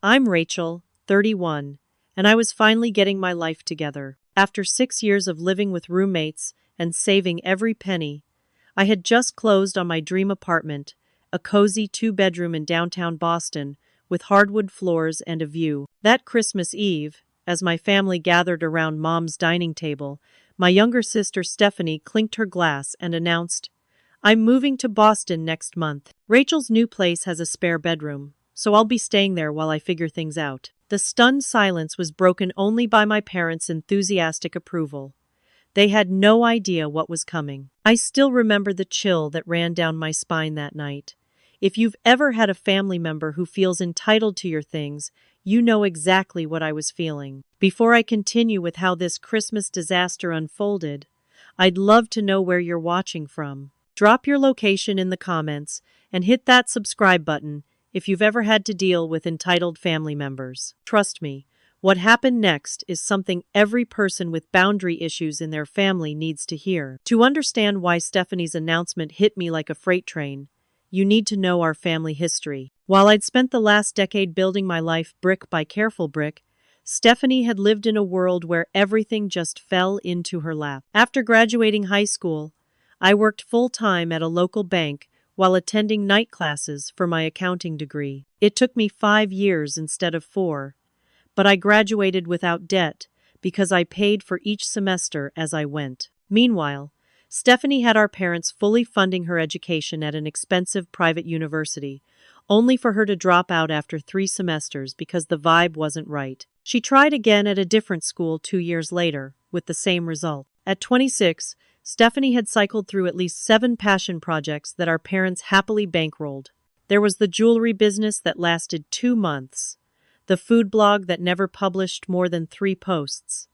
I'm Rachel, 31, and I was finally getting my life together. After 6 years of living with roommates and saving every penny, I had just closed on my dream apartment, a cozy 2-bedroom in downtown Boston with hardwood floors and a view. That Christmas Eve, as my family gathered around Mom's dining table, my younger sister Stephanie clinked her glass and announced, "I'm moving to Boston next month. Rachel's new place has a spare bedroom, so I'll be staying there while I figure things out." The stunned silence was broken only by my parents' enthusiastic approval. They had no idea what was coming. I still remember the chill that ran down my spine that night. If you've ever had a family member who feels entitled to your things, you know exactly what I was feeling. Before I continue with how this Christmas disaster unfolded, I'd love to know where you're watching from. Drop your location in the comments and hit that subscribe button if you've ever had to deal with entitled family members. Trust me, what happened next is something every person with boundary issues in their family needs to hear. To understand why Stephanie's announcement hit me like a freight train, you need to know our family history. While I'd spent the last decade building my life brick by careful brick, Stephanie had lived in a world where everything just fell into her lap. After graduating high school, I worked full-time at a local bank while attending night classes for my accounting degree. It took me 5 years instead of 4, but I graduated without debt because I paid for each semester as I went. Meanwhile, Stephanie had our parents fully funding her education at an expensive private university, only for her to drop out after 3 semesters because the vibe wasn't right. She tried again at a different school 2 years later, with the same result. At 26, Stephanie had cycled through at least 7 passion projects that our parents happily bankrolled. There was the jewelry business that lasted 2 months, the food blog that never published more than 3 posts,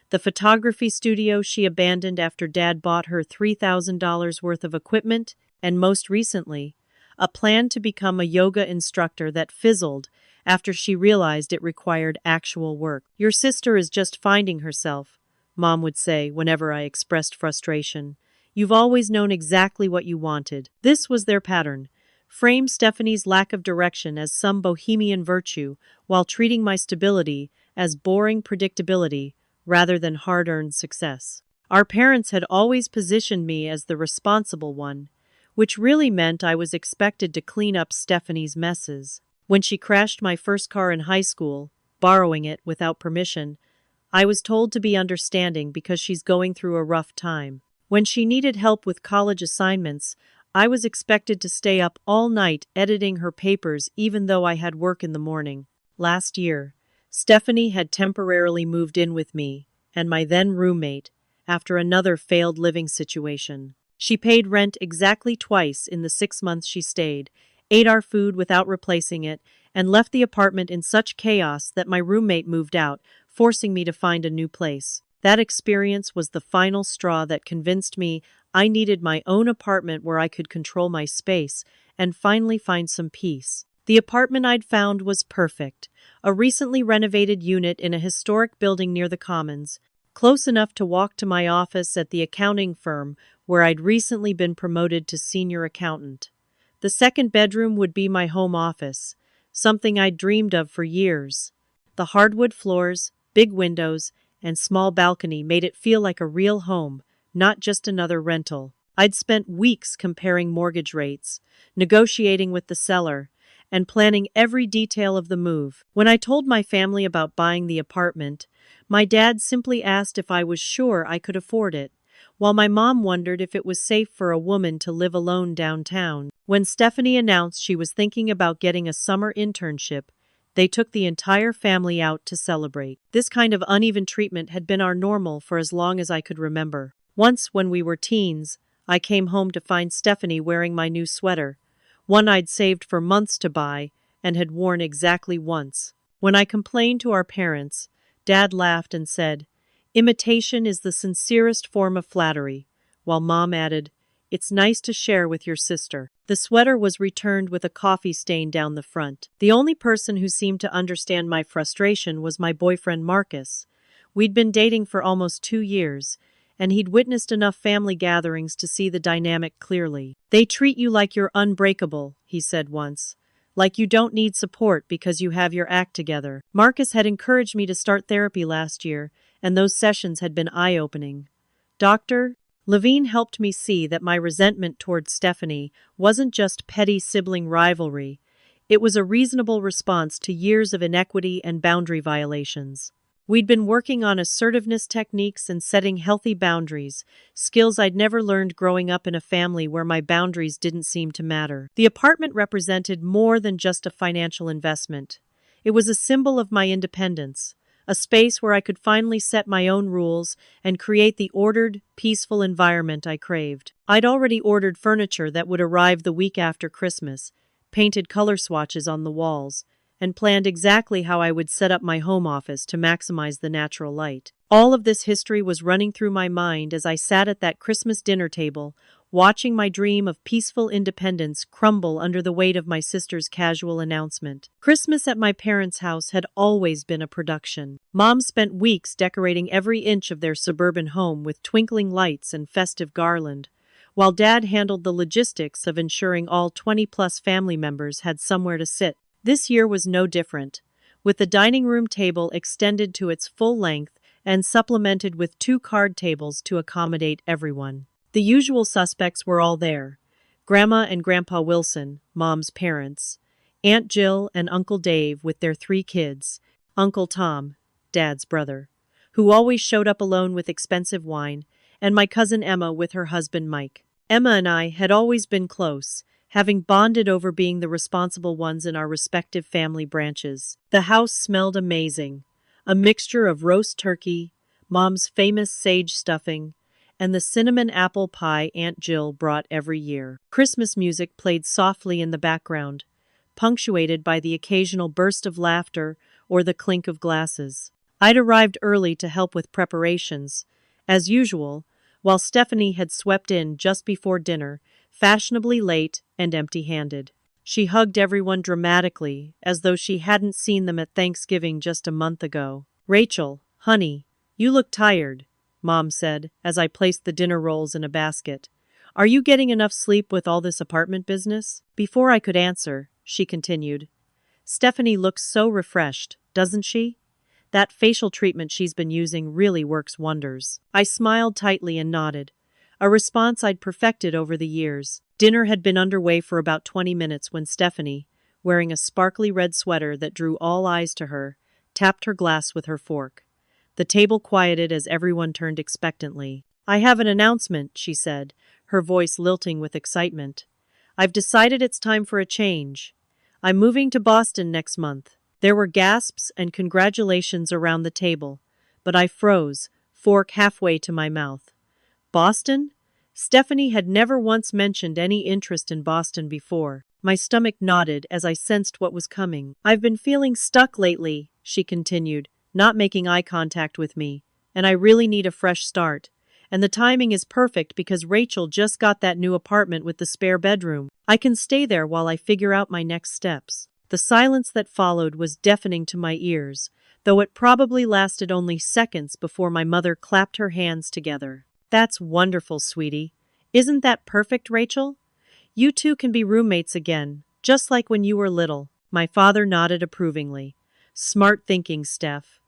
the photography studio she abandoned after Dad bought her $3,000 worth of equipment, and most recently, a plan to become a yoga instructor that fizzled after she realized it required actual work. "Your sister is just finding herself," Mom would say whenever I expressed frustration. "You've always known exactly what you wanted." This was their pattern. Frame Stephanie's lack of direction as some bohemian virtue while treating my stability as boring predictability rather than hard-earned success. Our parents had always positioned me as the responsible one, which really meant I was expected to clean up Stephanie's messes. When she crashed my first car in high school, borrowing it without permission, I was told to be understanding because she's going through a rough time. When she needed help with college assignments, I was expected to stay up all night editing her papers even though I had work in the morning. Last year, Stephanie had temporarily moved in with me and my then roommate after another failed living situation. She paid rent exactly twice in the 6 months she stayed, ate our food without replacing it, and left the apartment in such chaos that my roommate moved out, forcing me to find a new place. That experience was the final straw that convinced me I needed my own apartment where I could control my space and finally find some peace. The apartment I'd found was perfect, a recently renovated unit in a historic building near the Commons, close enough to walk to my office at the accounting firm where I'd recently been promoted to senior accountant. The second bedroom would be my home office, something I'd dreamed of for years. The hardwood floors, big windows, and small balcony made it feel like a real home, not just another rental. I'd spent weeks comparing mortgage rates, negotiating with the seller, and planning every detail of the move. When I told my family about buying the apartment, my dad simply asked if I was sure I could afford it, while my mom wondered if it was safe for a woman to live alone downtown. When Stephanie announced she was thinking about getting a summer internship, they took the entire family out to celebrate. This kind of uneven treatment had been our normal for as long as I could remember. Once, when we were teens, I came home to find Stephanie wearing my new sweater, one I'd saved for months to buy and had worn exactly once. When I complained to our parents, Dad laughed and said, "Imitation is the sincerest form of flattery," while Mom added, "It's nice to share with your sister." The sweater was returned with a coffee stain down the front. The only person who seemed to understand my frustration was my boyfriend Marcus. We'd been dating for almost 2 years, and he'd witnessed enough family gatherings to see the dynamic clearly. "They treat you like you're unbreakable," he said once, Like you don't need support because you have your act together. Marcus had encouraged me to start therapy last year, and those sessions had been eye-opening. Doctor, Levine helped me see that my resentment towards Stephanie wasn't just petty sibling rivalry. It was a reasonable response to years of inequity and boundary violations. We'd been working on assertiveness techniques and setting healthy boundaries, skills I'd never learned growing up in a family where my boundaries didn't seem to matter. The apartment represented more than just a financial investment. It was a symbol of my independence, a space where I could finally set my own rules and create the ordered, peaceful environment I craved. I'd already ordered furniture that would arrive the week after Christmas, painted color swatches on the walls, and planned exactly how I would set up my home office to maximize the natural light. All of this history was running through my mind as I sat at that Christmas dinner table, watching my dream of peaceful independence crumble under the weight of my sister's casual announcement. Christmas at my parents' house had always been a production. Mom spent weeks decorating every inch of their suburban home with twinkling lights and festive garland, while Dad handled the logistics of ensuring all 20-plus family members had somewhere to sit. This year was no different, with the dining room table extended to its full length and supplemented with 2 card tables to accommodate everyone. The usual suspects were all there: Grandma and Grandpa Wilson, Mom's parents, Aunt Jill and Uncle Dave with their 3 kids, Uncle Tom, Dad's brother, who always showed up alone with expensive wine, and my cousin Emma with her husband Mike. Emma and I had always been close, having bonded over being the responsible ones in our respective family branches. The house smelled amazing, a mixture of roast turkey, Mom's famous sage stuffing, and the cinnamon apple pie Aunt Jill brought every year. Christmas music played softly in the background, punctuated by the occasional burst of laughter or the clink of glasses. I'd arrived early to help with preparations, as usual, while Stephanie had swept in just before dinner, fashionably late and empty-handed. She hugged everyone dramatically, as though she hadn't seen them at Thanksgiving just a month ago. "Rachel, honey, you look tired," Mom said, as I placed the dinner rolls in a basket. "Are you getting enough sleep with all this apartment business?" Before I could answer, she continued, "Stephanie looks so refreshed, doesn't she? That facial treatment she's been using really works wonders." I smiled tightly and nodded, a response I'd perfected over the years. Dinner had been underway for about 20 minutes when Stephanie, wearing a sparkly red sweater that drew all eyes to her, tapped her glass with her fork. The table quieted as everyone turned expectantly. "I have an announcement," she said, her voice lilting with excitement. "I've decided it's time for a change. I'm moving to Boston next month." There were gasps and congratulations around the table, but I froze, fork halfway to my mouth. Boston? Stephanie had never once mentioned any interest in Boston before. My stomach knotted as I sensed what was coming. "I've been feeling stuck lately," she continued, not making eye contact with me, "and I really need a fresh start. And the timing is perfect because Rachel just got that new apartment with the spare bedroom. I can stay there while I figure out my next steps." The silence that followed was deafening to my ears, though it probably lasted only seconds before my mother clapped her hands together. "That's wonderful, sweetie. Isn't that perfect, Rachel? You two can be roommates again, just like when you were little." My father nodded approvingly. "Smart thinking, Steph.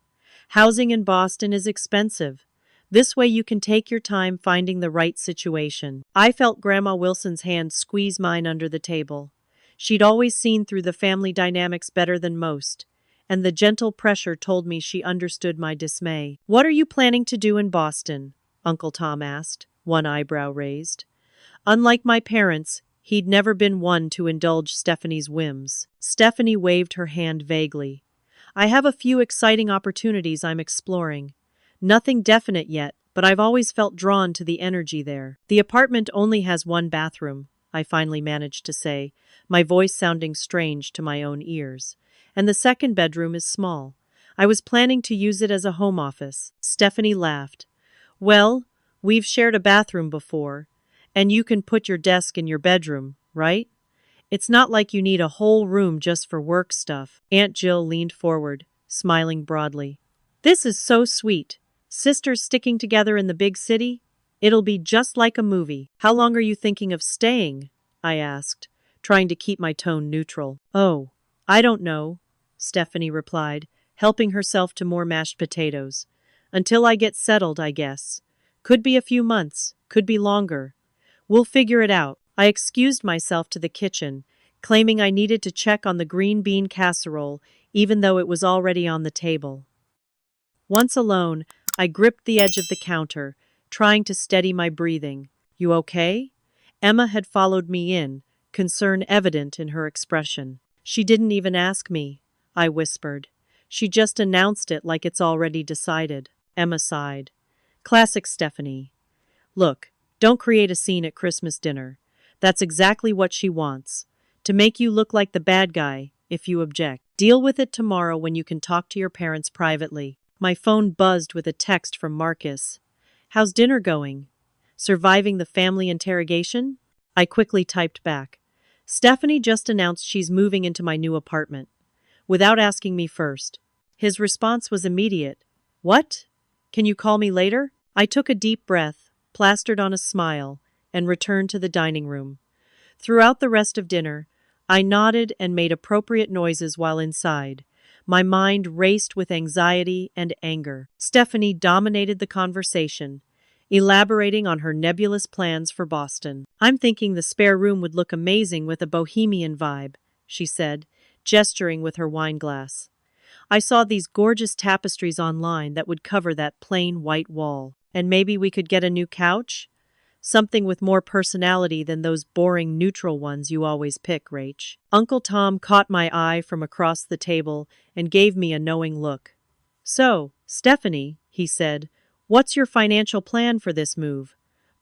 Housing in Boston is expensive. This way you can take your time finding the right situation." I felt Grandma Wilson's hand squeeze mine under the table. She'd always seen through the family dynamics better than most, and the gentle pressure told me she understood my dismay. "What are you planning to do in Boston?" Uncle Tom asked, one eyebrow raised. Unlike my parents, he'd never been one to indulge Stephanie's whims. Stephanie waved her hand vaguely. "I have a few exciting opportunities I'm exploring. Nothing definite yet, but I've always felt drawn to the energy there." "The apartment only has 1 bathroom," I finally managed to say, my voice sounding strange to my own ears. "And the 2nd bedroom is small. I was planning to use it as a home office." Stephanie laughed. "Well, we've shared a bathroom before, and you can put your desk in your bedroom, right? It's not like you need a whole room just for work stuff." Aunt Jill leaned forward, smiling broadly. "This is so sweet. Sisters sticking together in the big city? It'll be just like a movie." "How long are you thinking of staying?" I asked, trying to keep my tone neutral. "Oh, I don't know," Stephanie replied, helping herself to more mashed potatoes. "Until I get settled, I guess. Could be a few months, could be longer. We'll figure it out." I excused myself to the kitchen, claiming I needed to check on the green bean casserole, even though it was already on the table. Once alone, I gripped the edge of the counter, trying to steady my breathing. "You okay?" Emma had followed me in, concern evident in her expression. "She didn't even ask me," I whispered. "She just announced it like it's already decided." Emma sighed. Classic Stephanie. "Look, don't create a scene at Christmas dinner. That's exactly what she wants. To make you look like the bad guy, if you object. Deal with it tomorrow when you can talk to your parents privately." My phone buzzed with a text from Marcus. "How's dinner going? Surviving the family interrogation?" I quickly typed back. "Stephanie just announced she's moving into my new apartment, without asking me first." His response was immediate. "What? Can you call me later?" I took a deep breath, plastered on a smile, and returned to the dining room. Throughout the rest of dinner, I nodded and made appropriate noises while inside. My mind raced with anxiety and anger. Stephanie dominated the conversation, elaborating on her nebulous plans for Boston. "I'm thinking the spare room would look amazing with a bohemian vibe," she said, gesturing with her wine glass. "I saw these gorgeous tapestries online that would cover that plain white wall. And maybe we could get a new couch? Something with more personality than those boring neutral ones you always pick, Rach." Uncle Tom caught my eye from across the table and gave me a knowing look. "So, Stephanie," he said, "what's your financial plan for this move?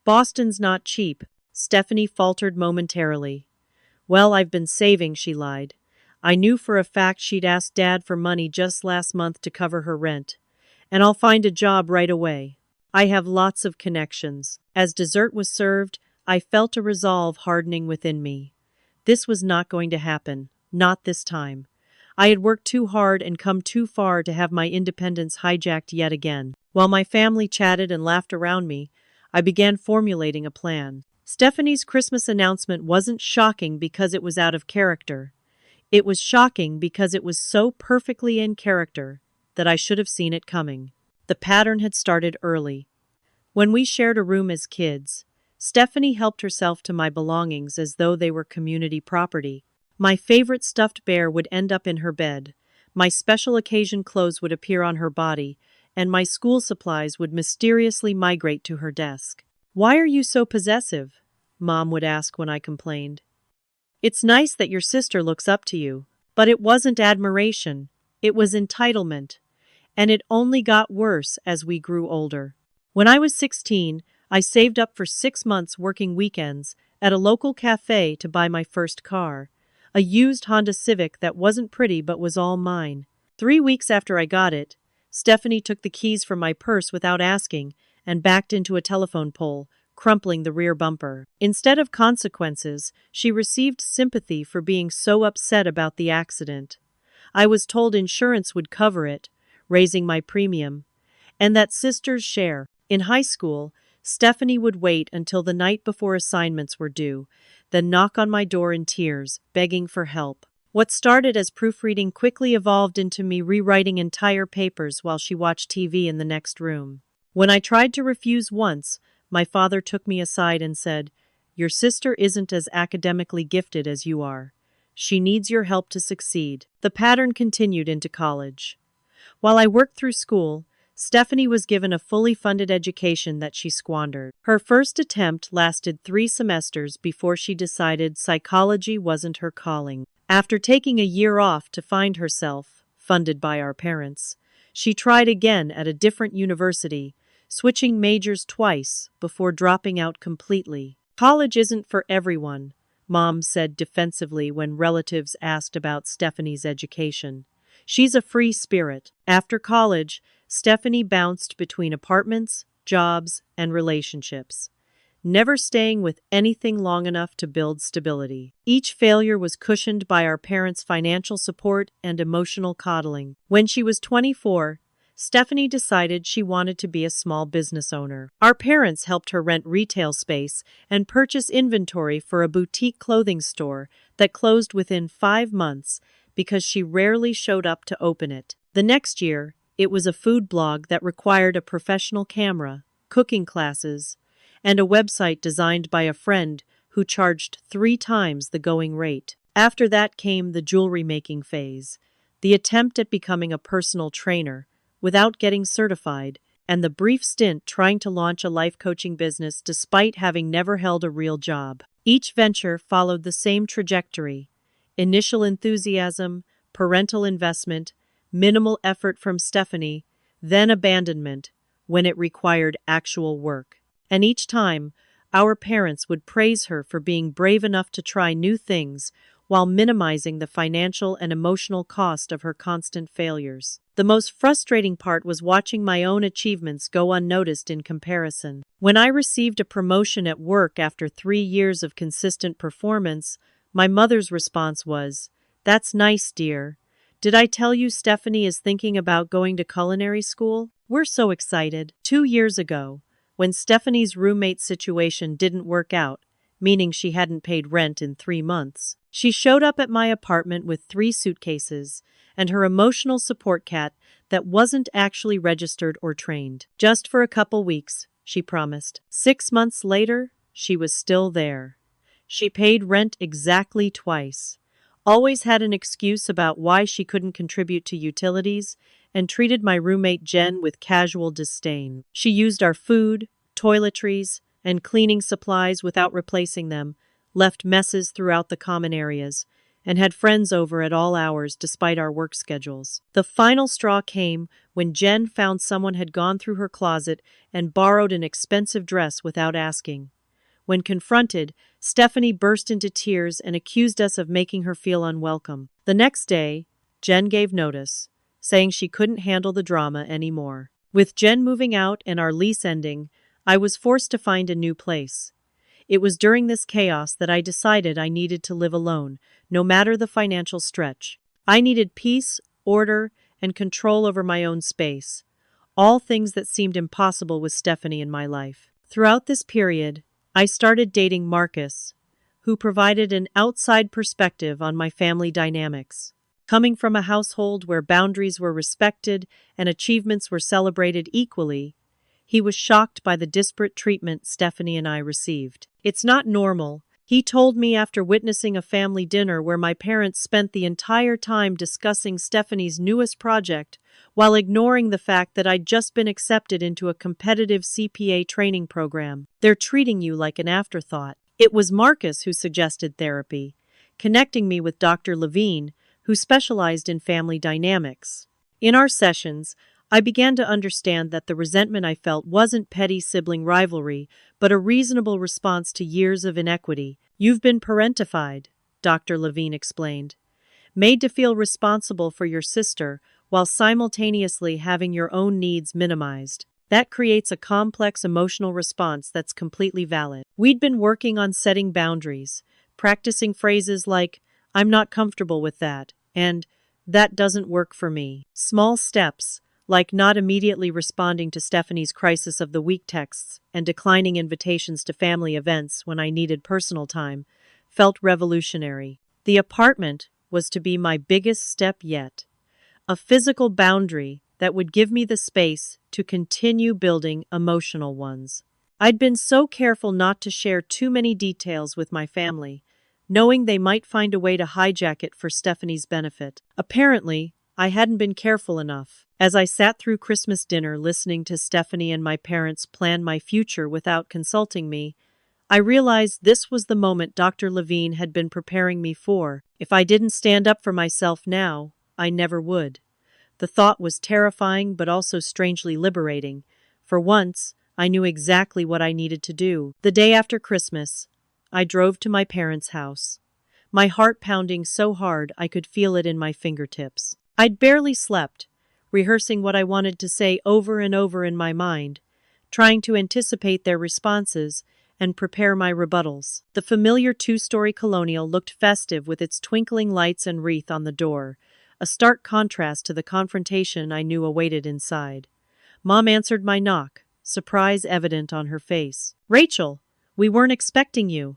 Boston's not cheap." Stephanie faltered momentarily. "Well, I've been saving," she lied. "I knew for a fact she'd asked Dad for money just last month to cover her rent. And I'll find a job right away. I have lots of connections." As dessert was served, I felt a resolve hardening within me. This was not going to happen, not this time. I had worked too hard and come too far to have my independence hijacked yet again. While my family chatted and laughed around me, I began formulating a plan. Stephanie's Christmas announcement wasn't shocking because it was out of character. It was shocking because it was so perfectly in character that I should have seen it coming. The pattern had started early. When we shared a room as kids, Stephanie helped herself to my belongings as though they were community property. My favorite stuffed bear would end up in her bed, my special occasion clothes would appear on her body, and my school supplies would mysteriously migrate to her desk. "Why are you so possessive?" Mom would ask when I complained. "It's nice that your sister looks up to you." But it wasn't admiration, it was entitlement. And it only got worse as we grew older. When I was 16, I saved up for 6 months working weekends at a local cafe to buy my first car, a used Honda Civic that wasn't pretty but was all mine. 3 weeks after I got it, Stephanie took the keys from my purse without asking and backed into a telephone pole, crumpling the rear bumper. Instead of consequences, she received sympathy for being so upset about the accident. I was told insurance would cover it, raising my premium, and that sister's share. In high school, Stephanie would wait until the night before assignments were due, then knock on my door in tears, begging for help. What started as proofreading quickly evolved into me rewriting entire papers while she watched TV in the next room. When I tried to refuse once, my father took me aside and said, "Your sister isn't as academically gifted as you are. She needs your help to succeed." The pattern continued into college. While I worked through school, Stephanie was given a fully funded education that she squandered. Her first attempt lasted 3 semesters before she decided psychology wasn't her calling. After taking a year off to find herself, funded by our parents, she tried again at a different university, switching majors twice before dropping out completely. "College isn't for everyone," Mom said defensively when relatives asked about Stephanie's education. "She's a free spirit." After college, Stephanie bounced between apartments, jobs, and relationships, never staying with anything long enough to build stability. Each failure was cushioned by our parents' financial support and emotional coddling. When she was 24, Stephanie decided she wanted to be a small business owner. Our parents helped her rent retail space and purchase inventory for a boutique clothing store that closed within 5 months because she rarely showed up to open it. The next year, it was a food blog that required a professional camera, cooking classes, and a website designed by a friend who charged 3 times the going rate. After that came the jewelry making phase, the attempt at becoming a personal trainer without getting certified, and the brief stint trying to launch a life coaching business despite having never held a real job. Each venture followed the same trajectory: initial enthusiasm, parental investment, minimal effort from Stephanie, then abandonment when it required actual work. And each time, our parents would praise her for being brave enough to try new things while minimizing the financial and emotional cost of her constant failures. The most frustrating part was watching my own achievements go unnoticed in comparison. When I received a promotion at work after 3 years of consistent performance, my mother's response was, "That's nice, dear. Did I tell you Stephanie is thinking about going to culinary school? We're so excited." 2 years ago, when Stephanie's roommate situation didn't work out, meaning she hadn't paid rent in 3 months, she showed up at my apartment with 3 suitcases and her emotional support cat that wasn't actually registered or trained. Just for a couple weeks, she promised. 6 months later, she was still there. She paid rent exactly twice, always had an excuse about why she couldn't contribute to utilities, and treated my roommate Jen with casual disdain. She used our food, toiletries, and cleaning supplies without replacing them, left messes throughout the common areas, and had friends over at all hours despite our work schedules. The final straw came when Jen found someone had gone through her closet and borrowed an expensive dress without asking. When confronted, Stephanie burst into tears and accused us of making her feel unwelcome. The next day, Jen gave notice, saying she couldn't handle the drama anymore. With Jen moving out and our lease ending, I was forced to find a new place. It was during this chaos that I decided I needed to live alone, no matter the financial stretch. I needed peace, order, and control over my own space, all things that seemed impossible with Stephanie in my life. Throughout this period, I started dating Marcus, who provided an outside perspective on my family dynamics. Coming from a household where boundaries were respected and achievements were celebrated equally, he was shocked by the disparate treatment Stephanie and I received. "It's not normal," he told me after witnessing a family dinner where my parents spent the entire time discussing Stephanie's newest project while ignoring the fact that I'd just been accepted into a competitive CPA training program. "They're treating you like an afterthought." It was Marcus who suggested therapy, connecting me with Dr. Levine, who specialized in family dynamics. In our sessions, I began to understand that the resentment I felt wasn't petty sibling rivalry, but a reasonable response to years of inequity. "You've been parentified," Dr. Levine explained, "made to feel responsible for your sister while simultaneously having your own needs minimized. That creates a complex emotional response that's completely valid." We'd been working on setting boundaries, practicing phrases like, "I'm not comfortable with that," and "that doesn't work for me." Small steps, like not immediately responding to Stephanie's crisis of the week texts and declining invitations to family events when I needed personal time, felt revolutionary. The apartment was to be my biggest step yet, a physical boundary that would give me the space to continue building emotional ones. I'd been so careful not to share too many details with my family, knowing they might find a way to hijack it for Stephanie's benefit. Apparently, I hadn't been careful enough. As I sat through Christmas dinner listening to Stephanie and my parents plan my future without consulting me, I realized this was the moment Dr. Levine had been preparing me for. If I didn't stand up for myself now, I never would. The thought was terrifying but also strangely liberating. For once, I knew exactly what I needed to do. The day after Christmas, I drove to my parents' house, my heart pounding so hard I could feel it in my fingertips. I'd barely slept, rehearsing what I wanted to say over and over in my mind, trying to anticipate their responses and prepare my rebuttals. The familiar two-story colonial looked festive with its twinkling lights and wreath on the door, a stark contrast to the confrontation I knew awaited inside. Mom answered my knock, surprise evident on her face. "Rachel, we weren't expecting you.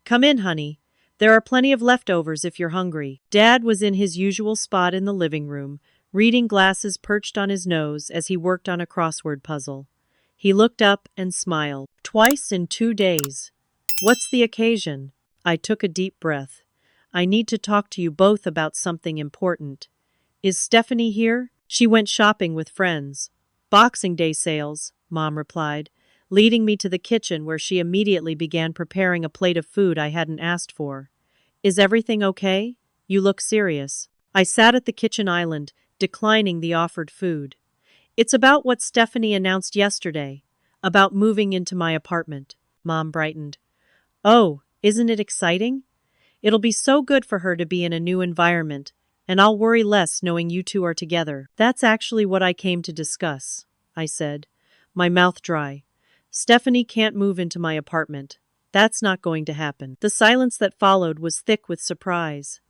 Come in, honey," There are plenty of leftovers if you're hungry. Dad was in his usual spot in the living room, reading glasses perched on his nose as he worked on a crossword puzzle. He looked up and smiled. Twice in 2 days. What's the occasion? I took a deep breath. I need to talk to you both about something important. Is Stephanie here? She went shopping with friends. Boxing Day sales, Mom replied, leading me to the kitchen where she immediately began preparing a plate of food I hadn't asked for. Is everything okay? You look serious. I sat at the kitchen island, declining the offered food. It's about what Stephanie announced yesterday, about moving into my apartment. Mom brightened. Oh, isn't it exciting? It'll be so good for her to be in a new environment, and I'll worry less knowing you two are together. That's actually what I came to discuss, I said, my mouth dry. Stephanie can't move into my apartment. That's not going to happen. The silence that followed was thick with surprise.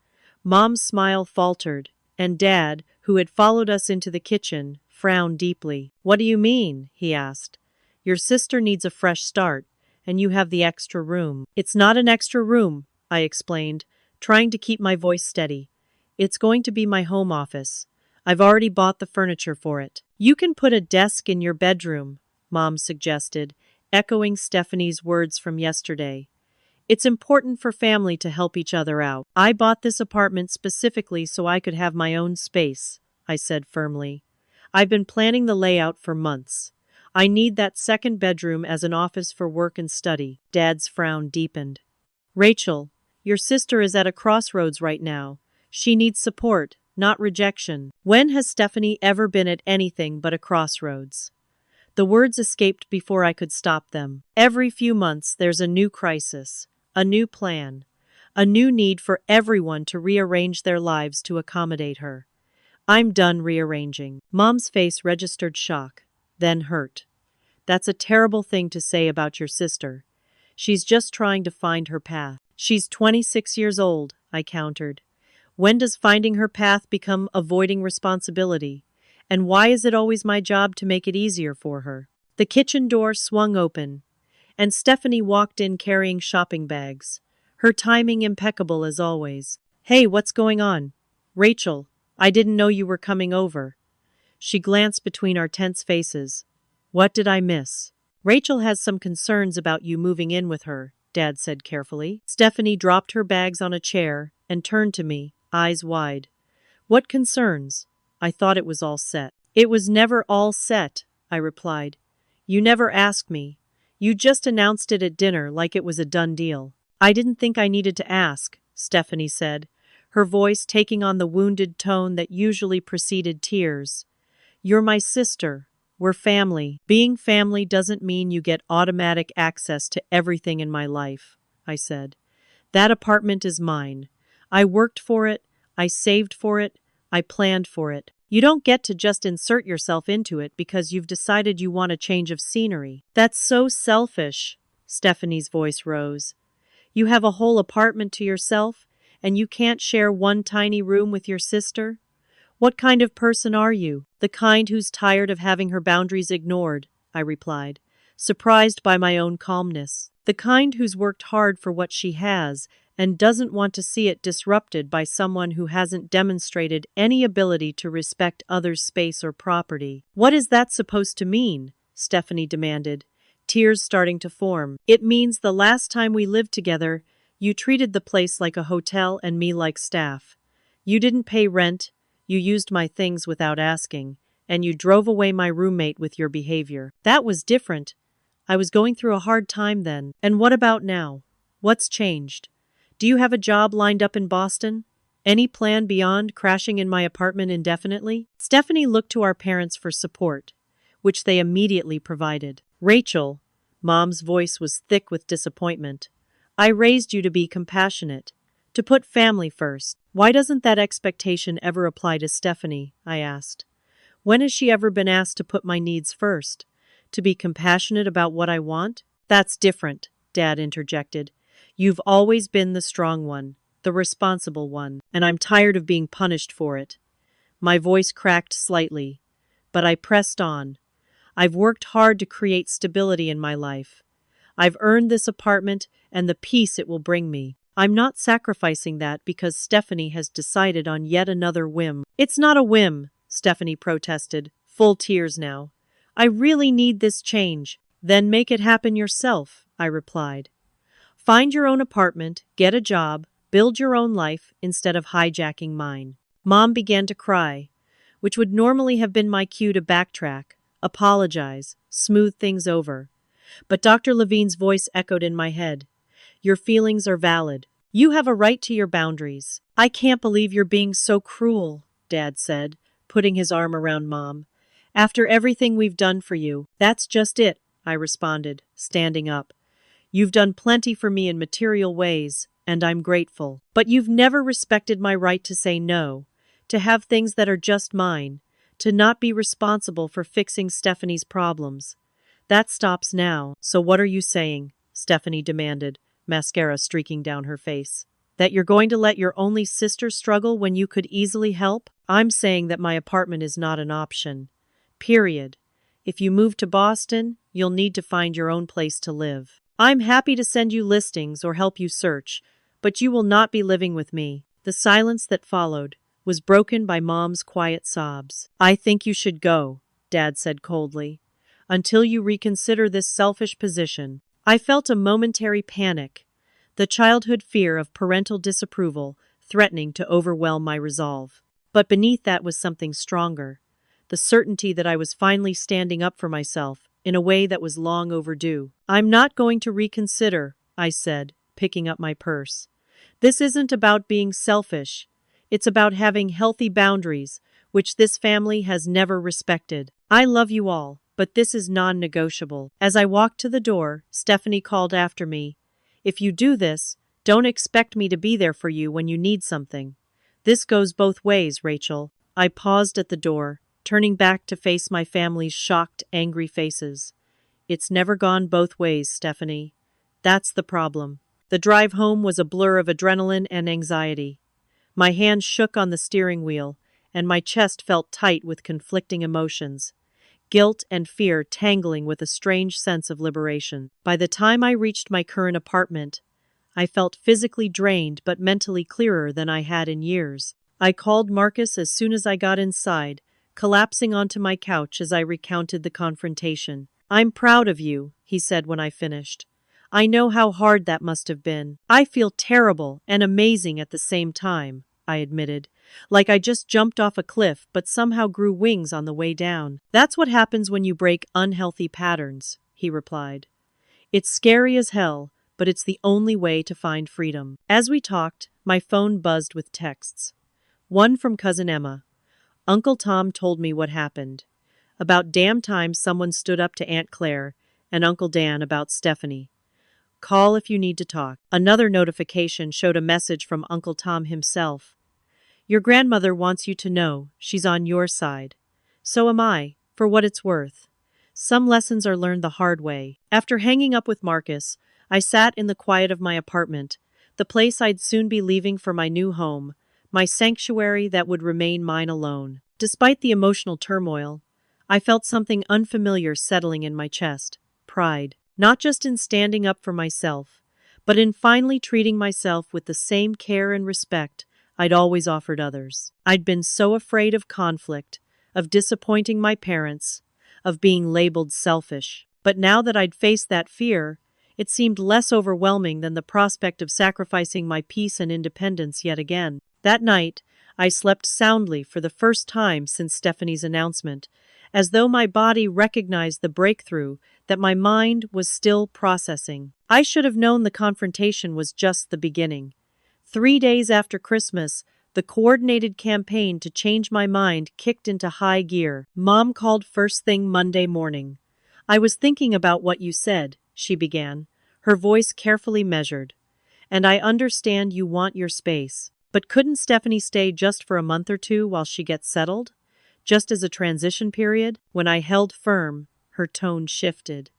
Mom's smile faltered, and Dad, who had followed us into the kitchen, frowned deeply. What do you mean? He asked. Your sister needs a fresh start, and you have the extra room. It's not an extra room, I explained, trying to keep my voice steady. It's going to be my home office. I've already bought the furniture for it. You can put a desk in your bedroom, Mom suggested, echoing Stephanie's words from yesterday. It's important for family to help each other out. I bought this apartment specifically so I could have my own space, I said firmly. I've been planning the layout for months. I need that second bedroom as an office for work and study. Dad's frown deepened. Rachel, your sister is at a crossroads right now. She needs support, not rejection. When has Stephanie ever been at anything but a crossroads? The words escaped before I could stop them. Every few months there's a new crisis, a new plan, a new need for everyone to rearrange their lives to accommodate her. I'm done rearranging. Mom's face registered shock, then hurt. That's a terrible thing to say about your sister. She's just trying to find her path. She's 26 years old, I countered. When does finding her path become avoiding responsibility? And why is it always my job to make it easier for her? The kitchen door swung open, and Stephanie walked in carrying shopping bags, her timing impeccable as always. Hey, what's going on? Rachel, I didn't know you were coming over. She glanced between our tense faces. What did I miss? Rachel has some concerns about you moving in with her, Dad said carefully. Stephanie dropped her bags on a chair and turned to me, eyes wide. What concerns? I thought it was all set. It was never all set, I replied. You never asked me. You just announced it at dinner like it was a done deal. I didn't think I needed to ask, Stephanie said, her voice taking on the wounded tone that usually preceded tears. You're my sister. We're family. Being family doesn't mean you get automatic access to everything in my life, I said. That apartment is mine. I worked for it. I saved for it. I planned for it. You don't get to just insert yourself into it because you've decided you want a change of scenery. That's so selfish, Stephanie's voice rose. You have a whole apartment to yourself, and you can't share one tiny room with your sister? What kind of person are you? The kind who's tired of having her boundaries ignored, I replied, surprised by my own calmness. The kind who's worked hard for what she has and doesn't want to see it disrupted by someone who hasn't demonstrated any ability to respect others' space or property. What is that supposed to mean? Stephanie demanded, tears starting to form. It means the last time we lived together, you treated the place like a hotel and me like staff. You didn't pay rent, you used my things without asking, and you drove away my roommate with your behavior. That was different. I was going through a hard time then. And what about now? What's changed? Do you have a job lined up in Boston? Any plan beyond crashing in my apartment indefinitely? Stephanie looked to our parents for support, which they immediately provided. Rachel, Mom's voice was thick with disappointment. I raised you to be compassionate, to put family first. Why doesn't that expectation ever apply to Stephanie? I asked. When has she ever been asked to put my needs first? To be compassionate about what I want? That's different, Dad interjected. You've always been the strong one, the responsible one, and I'm tired of being punished for it. My voice cracked slightly, but I pressed on. I've worked hard to create stability in my life. I've earned this apartment and the peace it will bring me. I'm not sacrificing that because Stephanie has decided on yet another whim. It's not a whim, Stephanie protested, full tears now. I really need this change. Then make it happen yourself, I replied. Find your own apartment, get a job, build your own life instead of hijacking mine. Mom began to cry, which would normally have been my cue to backtrack, apologize, smooth things over. But Dr. Levine's voice echoed in my head. Your feelings are valid. You have a right to your boundaries. I can't believe you're being so cruel, Dad said, putting his arm around Mom. After everything we've done for you. That's just it, I responded, standing up. You've done plenty for me in material ways, and I'm grateful. But you've never respected my right to say no, to have things that are just mine, to not be responsible for fixing Stephanie's problems. That stops now. So what are you saying? Stephanie demanded, mascara streaking down her face. That you're going to let your only sister struggle when you could easily help? I'm saying that my apartment is not an option. Period. If you move to Boston, you'll need to find your own place to live. I'm happy to send you listings or help you search, but you will not be living with me. The silence that followed was broken by Mom's quiet sobs. I think you should go, Dad said coldly, until you reconsider this selfish position. I felt a momentary panic, the childhood fear of parental disapproval threatening to overwhelm my resolve. But beneath that was something stronger, the certainty that I was finally standing up for myself in a way that was long overdue. I'm not going to reconsider, I said, picking up my purse. This isn't about being selfish. It's about having healthy boundaries, which this family has never respected. I love you all, but this is non-negotiable. As I walked to the door, Stephanie called after me. If you do this, don't expect me to be there for you when you need something. This goes both ways, Rachel. I paused at the door, turning back to face my family's shocked, angry faces. It's never gone both ways, Stephanie. That's the problem. The drive home was a blur of adrenaline and anxiety. My hands shook on the steering wheel, and my chest felt tight with conflicting emotions, guilt and fear tangling with a strange sense of liberation. By the time I reached my current apartment, I felt physically drained but mentally clearer than I had in years. I called Marcus as soon as I got inside, collapsing onto my couch as I recounted the confrontation. I'm proud of you, he said when I finished. I know how hard that must have been. I feel terrible and amazing at the same time, I admitted, like I just jumped off a cliff but somehow grew wings on the way down. That's what happens when you break unhealthy patterns, he replied. It's scary as hell, but it's the only way to find freedom. As we talked, my phone buzzed with texts. One from Cousin Emma. Uncle Tom told me what happened. About damn time someone stood up to Aunt Claire, and Uncle Dan about Stephanie. Call if you need to talk. Another notification showed a message from Uncle Tom himself. Your grandmother wants you to know she's on your side. So am I, for what it's worth. Some lessons are learned the hard way. After hanging up with Marcus, I sat in the quiet of my apartment, the place I'd soon be leaving for my new home, my sanctuary that would remain mine alone. Despite the emotional turmoil, I felt something unfamiliar settling in my chest. Pride. Not just in standing up for myself, but in finally treating myself with the same care and respect I'd always offered others. I'd been so afraid of conflict, of disappointing my parents, of being labeled selfish. But now that I'd faced that fear, it seemed less overwhelming than the prospect of sacrificing my peace and independence yet again. That night, I slept soundly for the first time since Stephanie's announcement, as though my body recognized the breakthrough that my mind was still processing. I should have known the confrontation was just the beginning. 3 days after Christmas, the coordinated campaign to change my mind kicked into high gear. Mom called first thing Monday morning. I was thinking about what you said, she began, her voice carefully measured. And I understand you want your space. But couldn't Stephanie stay just for a month or two while she gets settled? Just as a transition period? When I held firm, her tone shifted.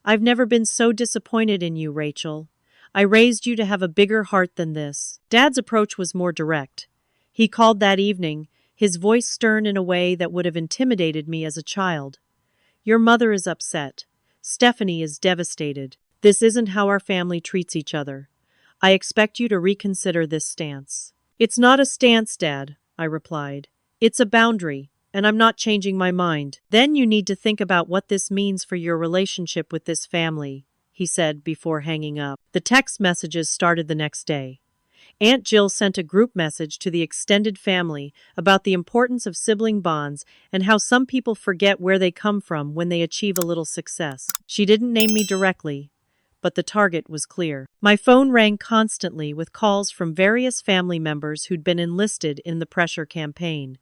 I've never been so disappointed in you, Rachel. I raised you to have a bigger heart than this. Dad's approach was more direct. He called that evening, his voice stern in a way that would have intimidated me as a child. Your mother is upset. Stephanie is devastated. This isn't how our family treats each other. I expect you to reconsider this stance. It's not a stance, Dad, I replied. It's a boundary, and I'm not changing my mind. Then you need to think about what this means for your relationship with this family, he said before hanging up. The text messages started the next day. Aunt Jill sent a group message to the extended family about the importance of sibling bonds and how some people forget where they come from when they achieve a little success. She didn't name me directly, but the target was clear. My phone rang constantly with calls from various family members who'd been enlisted in the pressure campaign.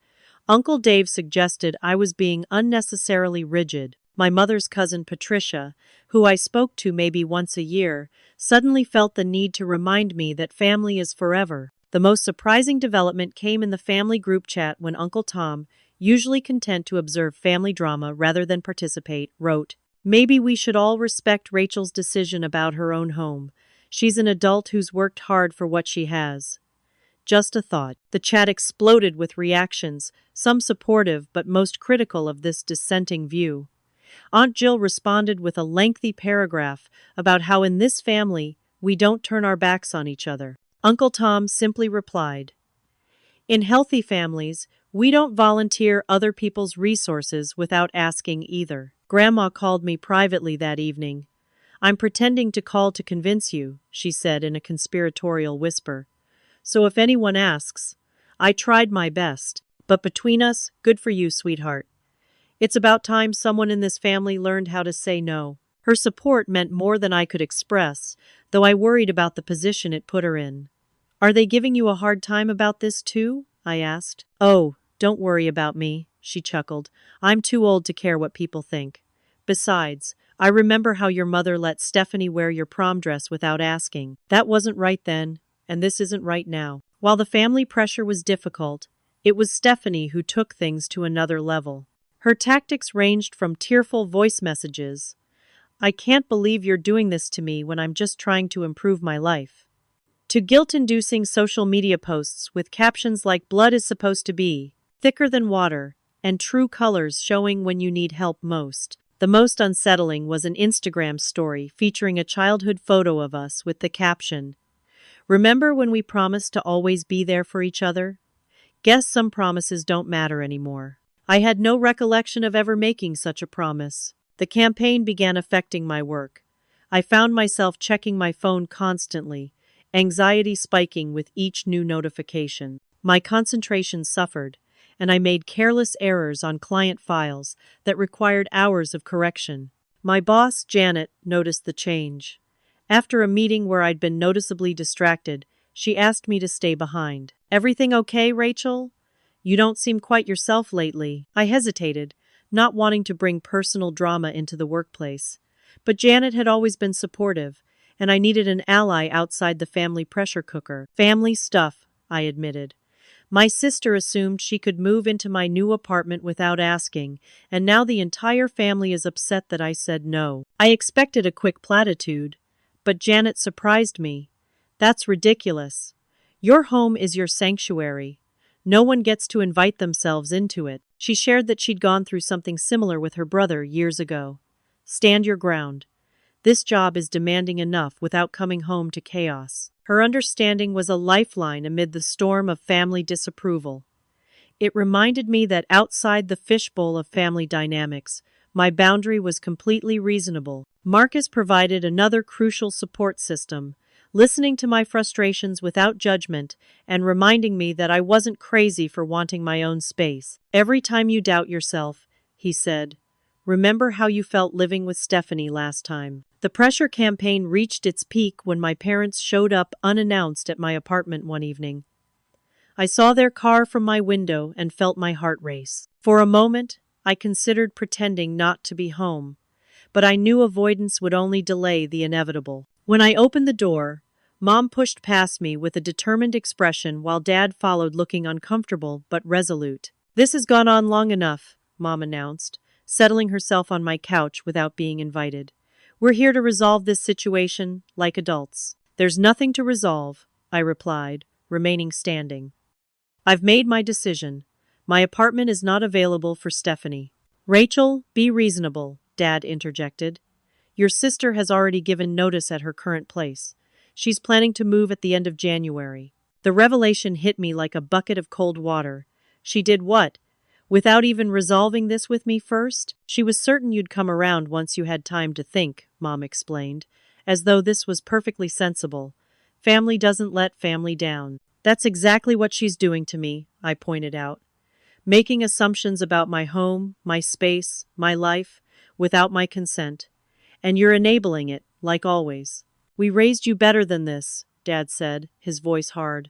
Uncle Dave suggested I was being unnecessarily rigid. My mother's cousin Patricia, who I spoke to maybe once a year, suddenly felt the need to remind me that family is forever. The most surprising development came in the family group chat when Uncle Tom, usually content to observe family drama rather than participate, wrote, "Maybe we should all respect Rachel's decision about her own home. She's an adult who's worked hard for what she has." Just a thought. The chat exploded with reactions, some supportive but most critical of this dissenting view. Aunt Jill responded with a lengthy paragraph about how in this family, we don't turn our backs on each other. Uncle Tom simply replied, "In healthy families, we don't volunteer other people's resources without asking either." Grandma called me privately that evening. "I'm pretending to call to convince you," she said in a conspiratorial whisper. "So if anyone asks, I tried my best. But between us, good for you, sweetheart. It's about time someone in this family learned how to say no." Her support meant more than I could express, though I worried about the position it put her in. "Are they giving you a hard time about this too?" I asked. "Oh, don't worry about me," she chuckled. "I'm too old to care what people think. Besides, I remember how your mother let Stephanie wear your prom dress without asking. That wasn't right then, and this isn't right now." While the family pressure was difficult, it was Stephanie who took things to another level. Her tactics ranged from tearful voice messages, "I can't believe you're doing this to me when I'm just trying to improve my life," to guilt-inducing social media posts with captions like "blood is supposed to be thicker than water," and "true colors showing when you need help most." The most unsettling was an Instagram story featuring a childhood photo of us with the caption, "Remember when we promised to always be there for each other? Guess some promises don't matter anymore." I had no recollection of ever making such a promise. The campaign began affecting my work. I found myself checking my phone constantly, anxiety spiking with each new notification. My concentration suffered, and I made careless errors on client files that required hours of correction. My boss, Janet, noticed the change. After a meeting where I'd been noticeably distracted, she asked me to stay behind. "Everything okay, Rachel? You don't seem quite yourself lately." I hesitated, not wanting to bring personal drama into the workplace. But Janet had always been supportive, and I needed an ally outside the family pressure cooker. "Family stuff," I admitted. "My sister assumed she could move into my new apartment without asking, and now the entire family is upset that I said no." I expected a quick platitude, but Janet surprised me. "That's ridiculous. Your home is your sanctuary. No one gets to invite themselves into it." She shared that she'd gone through something similar with her brother years ago. "Stand your ground. This job is demanding enough without coming home to chaos." Her understanding was a lifeline amid the storm of family disapproval. It reminded me that outside the fishbowl of family dynamics, my boundary was completely reasonable. Marcus provided another crucial support system, listening to my frustrations without judgment and reminding me that I wasn't crazy for wanting my own space. "Every time you doubt yourself," he said, "remember how you felt living with Stephanie last time." The pressure campaign reached its peak when my parents showed up unannounced at my apartment one evening. I saw their car from my window and felt my heart race. For a moment, I considered pretending not to be home, but I knew avoidance would only delay the inevitable. When I opened the door, Mom pushed past me with a determined expression while Dad followed looking uncomfortable but resolute. "This has gone on long enough," Mom announced, settling herself on my couch without being invited. "We're here to resolve this situation like adults." "There's nothing to resolve," I replied, remaining standing. "I've made my decision. My apartment is not available for Stephanie." "Rachel, be reasonable," Dad interjected. "Your sister has already given notice at her current place. She's planning to move at the end of January. The revelation hit me like a bucket of cold water. She did what? Without even resolving this with me first? She was certain you'd come around once you had time to think, Mom explained, as though this was perfectly sensible. Family doesn't let family down. That's exactly what she's doing to me, I pointed out. Making assumptions about my home, my space, my life, without my consent. And you're enabling it, like always. We raised you better than this, Dad said, his voice hard.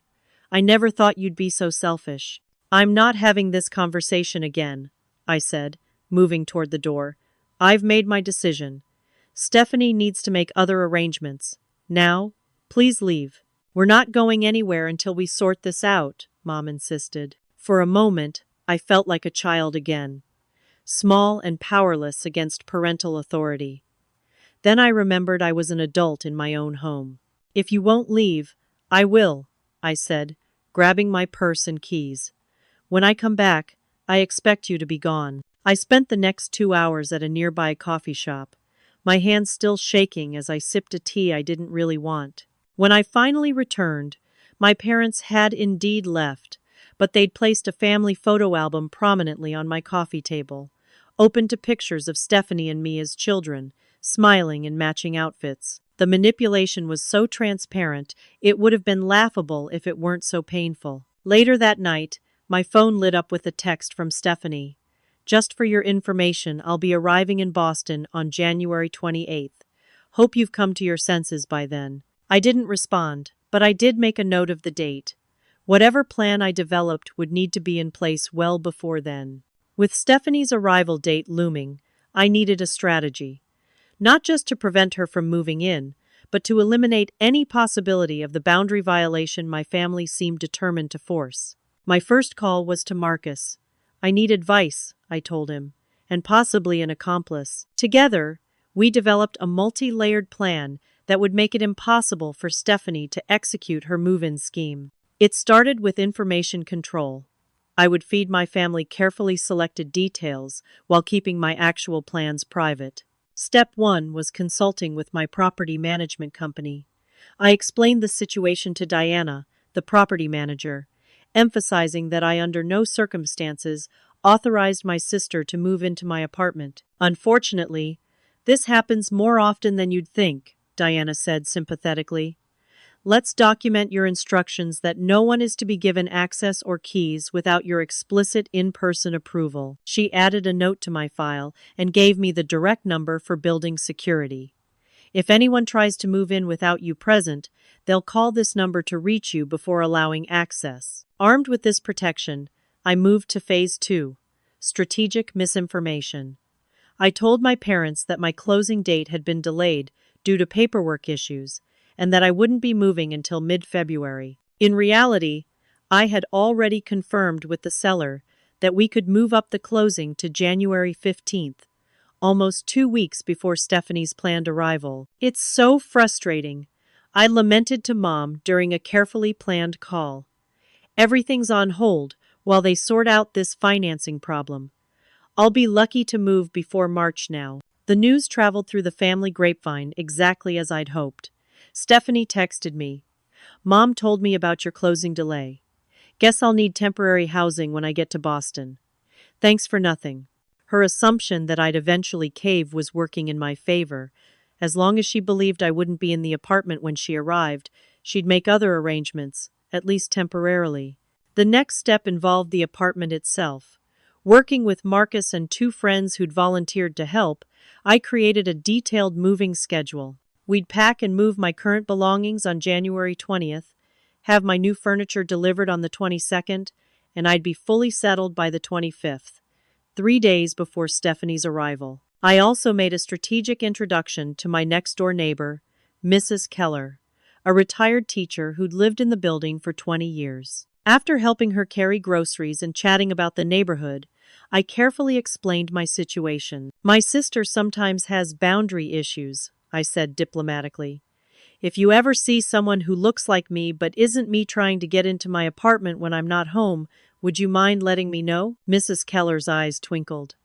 I never thought you'd be so selfish. I'm not having this conversation again, I said, moving toward the door. I've made my decision. Stephanie needs to make other arrangements. Now, please leave. We're not going anywhere until we sort this out, Mom insisted. For a moment, I felt like a child again, small and powerless against parental authority. Then I remembered I was an adult in my own home. If you won't leave, I will, I said, grabbing my purse and keys. When I come back, I expect you to be gone. I spent the next 2 hours at a nearby coffee shop, my hands still shaking as I sipped a tea I didn't really want. When I finally returned, my parents had indeed left, but they'd placed a family photo album prominently on my coffee table, open to pictures of Stephanie and me as children, smiling in matching outfits. The manipulation was so transparent, it would have been laughable if it weren't so painful. Later that night, my phone lit up with a text from Stephanie. Just for your information, I'll be arriving in Boston on January 28th. Hope you've come to your senses by then. I didn't respond, but I did make a note of the date. Whatever plan I developed would need to be in place well before then. With Stephanie's arrival date looming, I needed a strategy. Not just to prevent her from moving in, but to eliminate any possibility of the boundary violation my family seemed determined to force. My first call was to Marcus. I need advice, I told him, and possibly an accomplice. Together, we developed a multi-layered plan that would make it impossible for Stephanie to execute her move-in scheme. It started with information control. I would feed my family carefully selected details while keeping my actual plans private. Step 1 was consulting with my property management company. I explained the situation to Diana, the property manager, emphasizing that I under no circumstances authorized my sister to move into my apartment. Unfortunately, this happens more often than you'd think, Diana said sympathetically. Let's document your instructions that no one is to be given access or keys without your explicit in-person approval. She added a note to my file and gave me the direct number for building security. If anyone tries to move in without you present, they'll call this number to reach you before allowing access. Armed with this protection, I moved to Phase 2, strategic misinformation. I told my parents that my closing date had been delayed due to paperwork issues, and that I wouldn't be moving until mid-February. In reality, I had already confirmed with the seller that we could move up the closing to January 15th, almost 2 weeks before Stephanie's planned arrival. It's so frustrating, I lamented to Mom during a carefully planned call. Everything's on hold while they sort out this financing problem. I'll be lucky to move before March now. The news traveled through the family grapevine exactly as I'd hoped. Stephanie texted me. Mom told me about your closing delay. Guess I'll need temporary housing when I get to Boston. Thanks for nothing. Her assumption that I'd eventually cave was working in my favor. As long as she believed I wouldn't be in the apartment when she arrived, she'd make other arrangements, at least temporarily. The next step involved the apartment itself. Working with Marcus and 2 friends who'd volunteered to help, I created a detailed moving schedule. We'd pack and move my current belongings on January 20th, have my new furniture delivered on the 22nd, and I'd be fully settled by the 25th, 3 days before Stephanie's arrival. I also made a strategic introduction to my next-door neighbor, Mrs. Keller, a retired teacher who'd lived in the building for 20 years. After helping her carry groceries and chatting about the neighborhood, I carefully explained my situation. My sister sometimes has boundary issues, I said diplomatically. If you ever see someone who looks like me but isn't me trying to get into my apartment when I'm not home, would you mind letting me know? Mrs. Keller's eyes twinkled.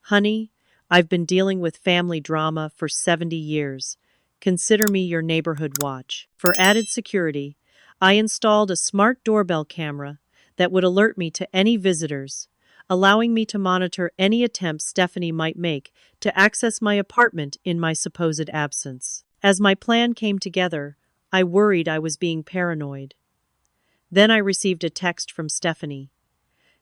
Honey, I've been dealing with family drama for 70 years. Consider me your neighborhood watch. For added security, I installed a smart doorbell camera that would alert me to any visitors, allowing me to monitor any attempts Stephanie might make to access my apartment in my supposed absence. As my plan came together, I worried I was being paranoid. Then I received a text from Stephanie.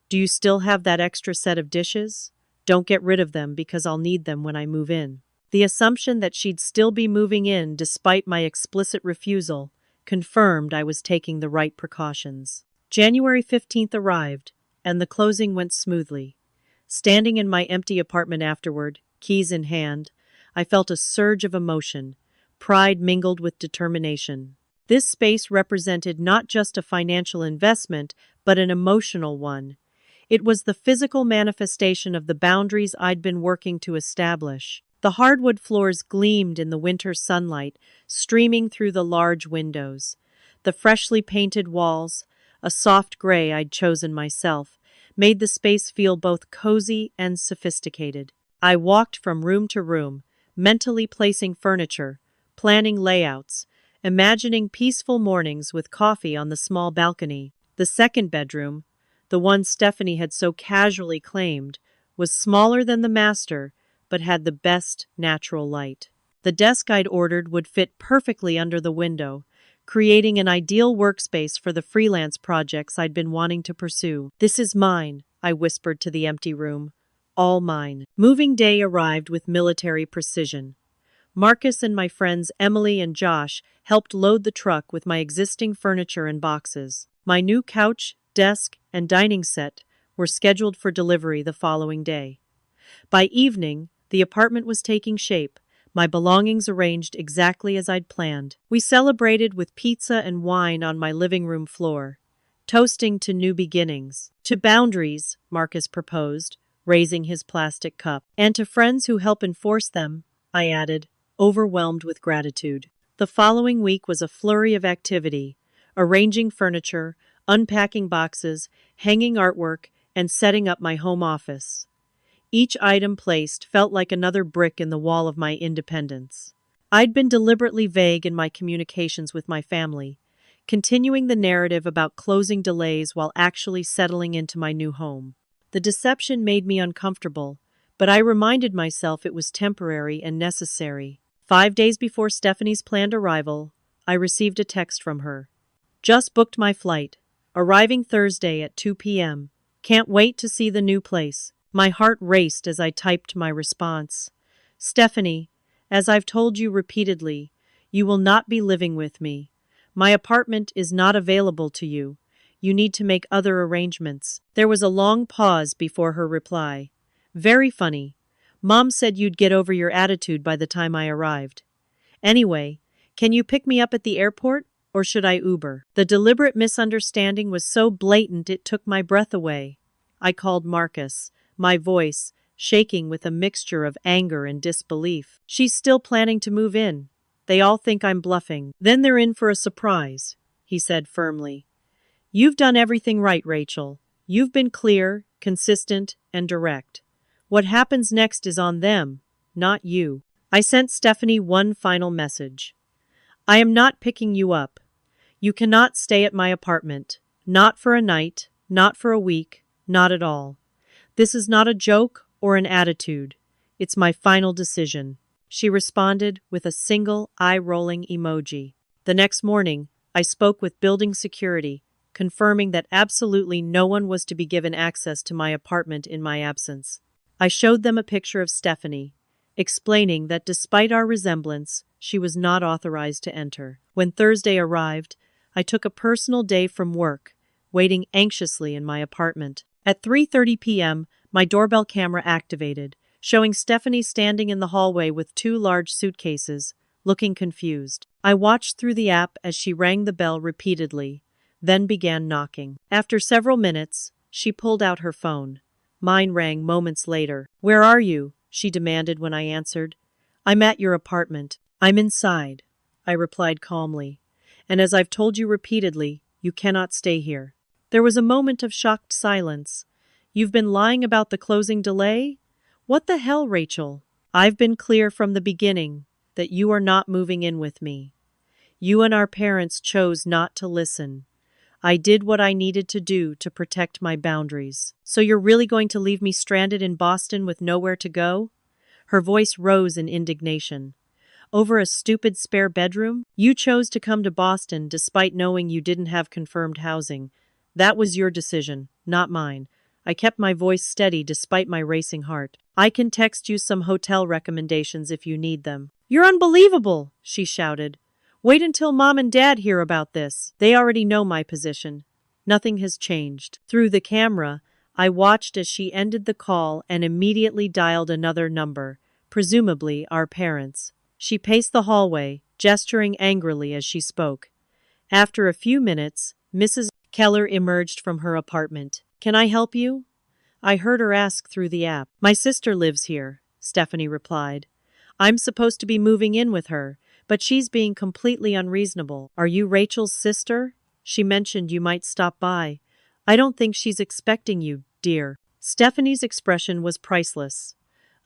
Do you still have that extra set of dishes? Don't get rid of them because I'll need them when I move in. The assumption that she'd still be moving in despite my explicit refusal confirmed I was taking the right precautions. January 15th arrived, and the closing went smoothly. Standing in my empty apartment afterward, keys in hand, I felt a surge of emotion, pride mingled with determination. This space represented not just a financial investment, but an emotional one. It was the physical manifestation of the boundaries I'd been working to establish. The hardwood floors gleamed in the winter sunlight, streaming through the large windows. The freshly painted walls, a soft gray I'd chosen myself, made the space feel both cozy and sophisticated. I walked from room to room, mentally placing furniture, planning layouts, imagining peaceful mornings with coffee on the small balcony. The second bedroom, the one Stephanie had so casually claimed, was smaller than the master, but had the best natural light. The desk I'd ordered would fit perfectly under the window, creating an ideal workspace for the freelance projects I'd been wanting to pursue. This is mine, I whispered to the empty room. All mine. Moving day arrived with military precision. Marcus and my friends Emily and Josh helped load the truck with my existing furniture and boxes. My new couch, desk, and dining set were scheduled for delivery the following day. By evening, the apartment was taking shape, my belongings arranged exactly as I'd planned. We celebrated with pizza and wine on my living room floor, toasting to new beginnings. To boundaries, Marcus proposed, raising his plastic cup. And to friends who help enforce them, I added, overwhelmed with gratitude. The following week was a flurry of activity, arranging furniture, unpacking boxes, hanging artwork, and setting up my home office. Each item placed felt like another brick in the wall of my independence. I'd been deliberately vague in my communications with my family, continuing the narrative about closing delays while actually settling into my new home. The deception made me uncomfortable, but I reminded myself it was temporary and necessary. 5 days before Stephanie's planned arrival, I received a text from her. Just booked my flight. Arriving Thursday at 2 p.m. Can't wait to see the new place. My heart raced as I typed my response. Stephanie, as I've told you repeatedly, you will not be living with me. My apartment is not available to you. You need to make other arrangements. There was a long pause before her reply. Very funny. Mom said you'd get over your attitude by the time I arrived. Anyway, can you pick me up at the airport, or should I Uber? The deliberate misunderstanding was so blatant it took my breath away. I called Marcus, my voice shaking with a mixture of anger and disbelief. She's still planning to move in. They all think I'm bluffing. Then they're in for a surprise, he said firmly. You've done everything right, Rachel. You've been clear, consistent, and direct. What happens next is on them, not you. I sent Stephanie one final message. I am not picking you up. You cannot stay at my apartment. Not for a night, not for a week, not at all. This is not a joke or an attitude. It's my final decision. She responded with a single eye-rolling emoji. The next morning, I spoke with building security, confirming that absolutely no one was to be given access to my apartment in my absence. I showed them a picture of Stephanie, explaining that despite our resemblance, she was not authorized to enter. When Thursday arrived, I took a personal day from work, waiting anxiously in my apartment. At 3:30 p.m., my doorbell camera activated, showing Stephanie standing in the hallway with 2 large suitcases, looking confused. I watched through the app as she rang the bell repeatedly, then began knocking. After several minutes, she pulled out her phone. Mine rang moments later. Where are you? She demanded when I answered. I'm at your apartment. I'm inside, I replied calmly. And as I've told you repeatedly, you cannot stay here. There was a moment of shocked silence. You've been lying about the closing delay? What the hell, Rachel? I've been clear from the beginning. that you are not moving in with me. You and our parents chose not to listen. I did what I needed to do to protect my boundaries. So you're really going to leave me stranded in Boston with nowhere to go? Her voice rose in indignation. Over a stupid spare bedroom? You chose to come to Boston despite knowing you didn't have confirmed housing. That was your decision, not mine. I kept my voice steady despite my racing heart. I can text you some hotel recommendations if you need them. You're unbelievable, she shouted. Wait until Mom and Dad hear about this. They already know my position. Nothing has changed. Through the camera, I watched as she ended the call and immediately dialed another number, presumably our parents. She paced the hallway, gesturing angrily as she spoke. After a few minutes, Mrs. Keller emerged from her apartment. Can I help you? I heard her ask through the app. My sister lives here, Stephanie replied. I'm supposed to be moving in with her, but she's being completely unreasonable. Are you Rachel's sister? She mentioned you might stop by. I don't think she's expecting you, dear. Stephanie's expression was priceless.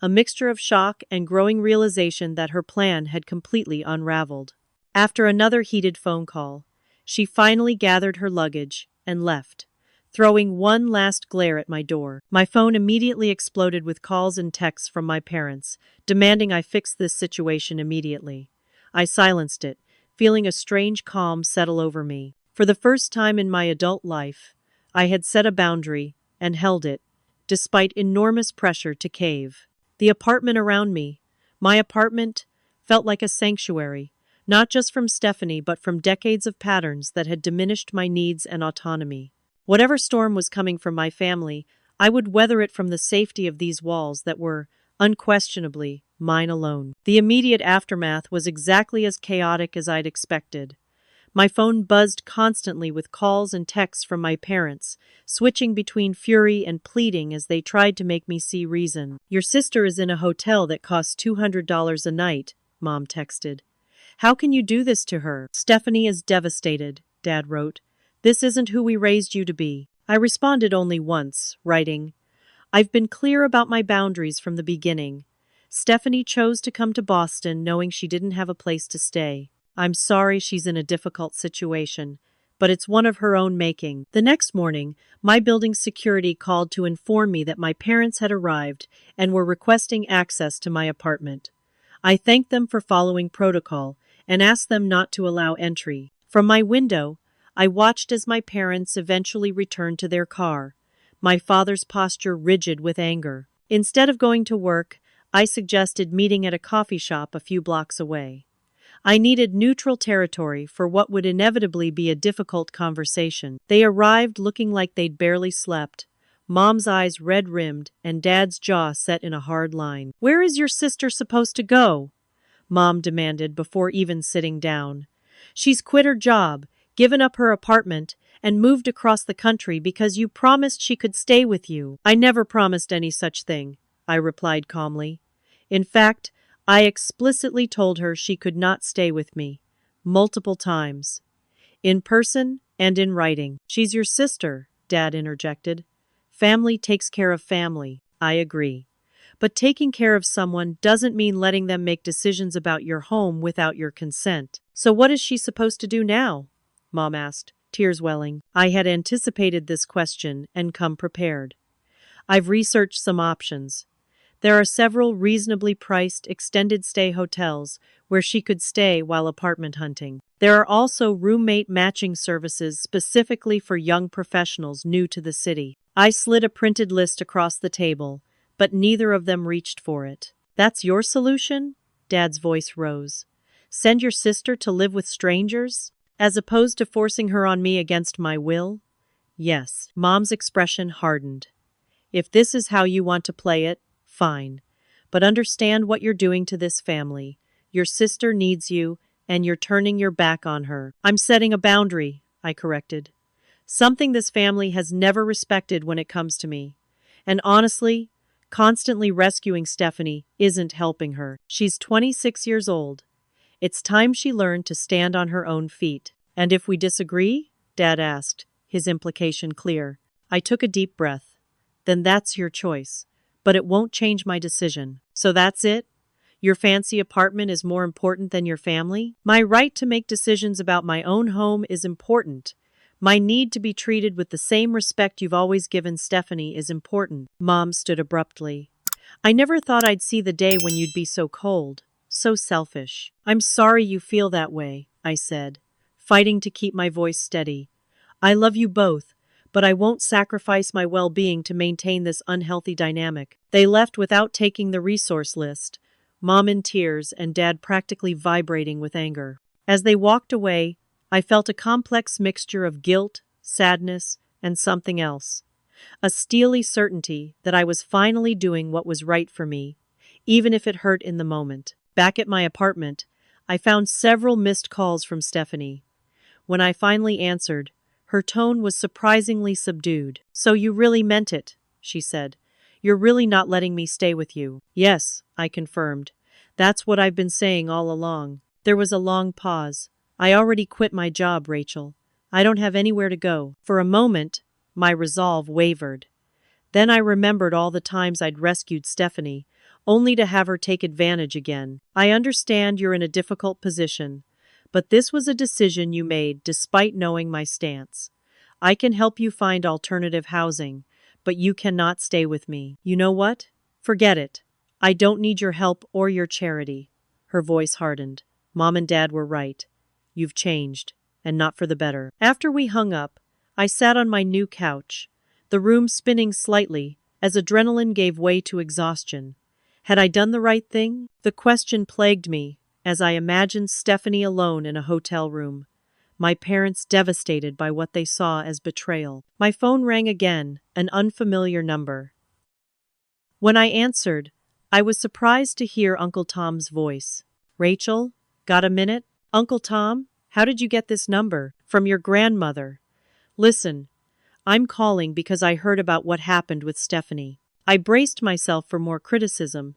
A mixture of shock and growing realization that her plan had completely unraveled. After another heated phone call, she finally gathered her luggage and left, throwing one last glare at my door. My phone immediately exploded with calls and texts from my parents, demanding I fix this situation immediately. I silenced it, feeling a strange calm settle over me. For the first time in my adult life, I had set a boundary and held it, despite enormous pressure to cave. The apartment around me, my apartment, felt like a sanctuary, not just from Stephanie but from decades of patterns that had diminished my needs and autonomy. Whatever storm was coming from my family, I would weather it from the safety of these walls that were, unquestionably, mine alone. The immediate aftermath was exactly as chaotic as I'd expected. My phone buzzed constantly with calls and texts from my parents, switching between fury and pleading as they tried to make me see reason. Your sister is in a hotel that costs $200 a night, Mom texted. How can you do this to her? Stephanie is devastated, Dad wrote. This isn't who we raised you to be. I responded only once, writing, I've been clear about my boundaries from the beginning. Stephanie chose to come to Boston knowing she didn't have a place to stay. I'm sorry she's in a difficult situation, but it's one of her own making. The next morning, my building's security called to inform me that my parents had arrived and were requesting access to my apartment. I thanked them for following protocol and asked them not to allow entry. From my window, I watched as my parents eventually returned to their car, my father's posture rigid with anger. Instead of going to work, I suggested meeting at a coffee shop a few blocks away. I needed neutral territory for what would inevitably be a difficult conversation. They arrived looking like they'd barely slept, Mom's eyes red-rimmed and Dad's jaw set in a hard line. Where is your sister supposed to go? Mom demanded before even sitting down. She's quit her job, given up her apartment, and moved across the country because you promised she could stay with you. I never promised any such thing, I replied calmly. In fact, I explicitly told her she could not stay with me, multiple times. In person and in writing. She's your sister, Dad interjected. Family takes care of family, I agree. But taking care of someone doesn't mean letting them make decisions about your home without your consent. So what is she supposed to do now? Mom asked, tears welling. I had anticipated this question and come prepared. I've researched some options. There are several reasonably priced extended stay hotels where she could stay while apartment hunting. There are also roommate matching services specifically for young professionals new to the city. I slid a printed list across the table, but neither of them reached for it. That's your solution? Dad's voice rose. Send your sister to live with strangers? As opposed to forcing her on me against my will? Yes. Mom's expression hardened. If this is how you want to play it, fine. But understand what you're doing to this family. Your sister needs you, and you're turning your back on her. I'm setting a boundary, I corrected. Something this family has never respected when it comes to me. And honestly, constantly rescuing Stephanie isn't helping her. She's 26 years old. It's time she learned to stand on her own feet. And if we disagree? Dad asked, his implication clear. I took a deep breath. Then that's your choice. But it won't change my decision. So that's it? Your fancy apartment is more important than your family? My right to make decisions about my own home is important. My need to be treated with the same respect you've always given Stephanie is important. Mom stood abruptly. I never thought I'd see the day when you'd be so cold, so selfish. I'm sorry you feel that way, I said, fighting to keep my voice steady. I love you both, but I won't sacrifice my well-being to maintain this unhealthy dynamic. They left without taking the resource list, Mom in tears and Dad practically vibrating with anger. As they walked away, I felt a complex mixture of guilt, sadness, and something else. A steely certainty that I was finally doing what was right for me, even if it hurt in the moment. Back at my apartment, I found several missed calls from Stephanie. When I finally answered, her tone was surprisingly subdued. "So you really meant it," she said. "You're really not letting me stay with you." "Yes," I confirmed. "That's what I've been saying all along." There was a long pause. "I already quit my job, Rachel. I don't have anywhere to go." For a moment, my resolve wavered. Then I remembered all the times I'd rescued Stephanie, only to have her take advantage again. "I understand you're in a difficult position, but this was a decision you made despite knowing my stance. I can help you find alternative housing, but you cannot stay with me. You know what? Forget it. I don't need your help or your charity." Her voice hardened. "Mom and Dad were right. You've changed, and not for the better." After we hung up, I sat on my new couch, the room spinning slightly as adrenaline gave way to exhaustion. Had I done the right thing? The question plagued me as I imagined Stephanie alone in a hotel room, my parents devastated by what they saw as betrayal. My phone rang again, an unfamiliar number. When I answered, I was surprised to hear Uncle Tom's voice. "Rachel, got a minute?" "Uncle Tom, how did you get this number?" "From your grandmother. Listen, I'm calling because I heard about what happened with Stephanie." I braced myself for more criticism,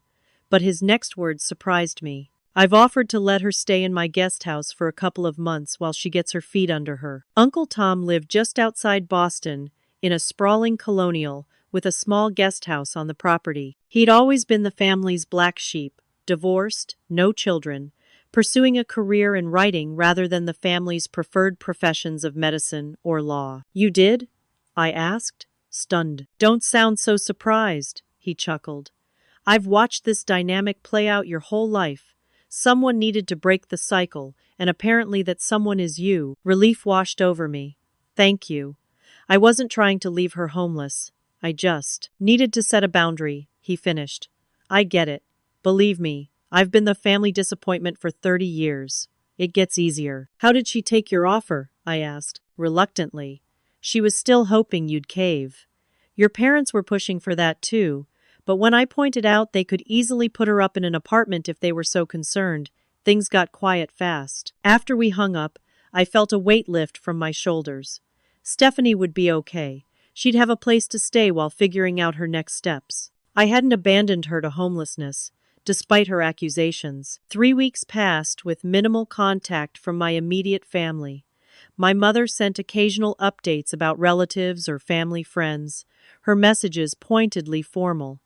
but his next words surprised me. "I've offered to let her stay in my guest house for a couple of months while she gets her feet under her." Uncle Tom lived just outside Boston, in a sprawling colonial, with a small guest house on the property. He'd always been the family's black sheep, divorced, no children, pursuing a career in writing rather than the family's preferred professions of medicine or law. "You did?" I asked, stunned. "Don't sound so surprised," he chuckled. "I've watched this dynamic play out your whole life. Someone needed to break the cycle, and apparently that someone is you." Relief washed over me. "Thank you. I wasn't trying to leave her homeless. I just needed to set a boundary," he finished. "I get it. Believe me, I've been the family disappointment for 30 years. It gets easier." "How did she take your offer?" I asked, reluctantly. "She was still hoping you'd cave. Your parents were pushing for that too, but when I pointed out they could easily put her up in an apartment if they were so concerned, things got quiet fast." After we hung up, I felt a weight lift from my shoulders. Stephanie would be okay. She'd have a place to stay while figuring out her next steps. I hadn't abandoned her to homelessness, despite her accusations. 3 weeks passed with minimal contact from my immediate family. My mother sent occasional updates about relatives or family friends, her messages pointedly formal.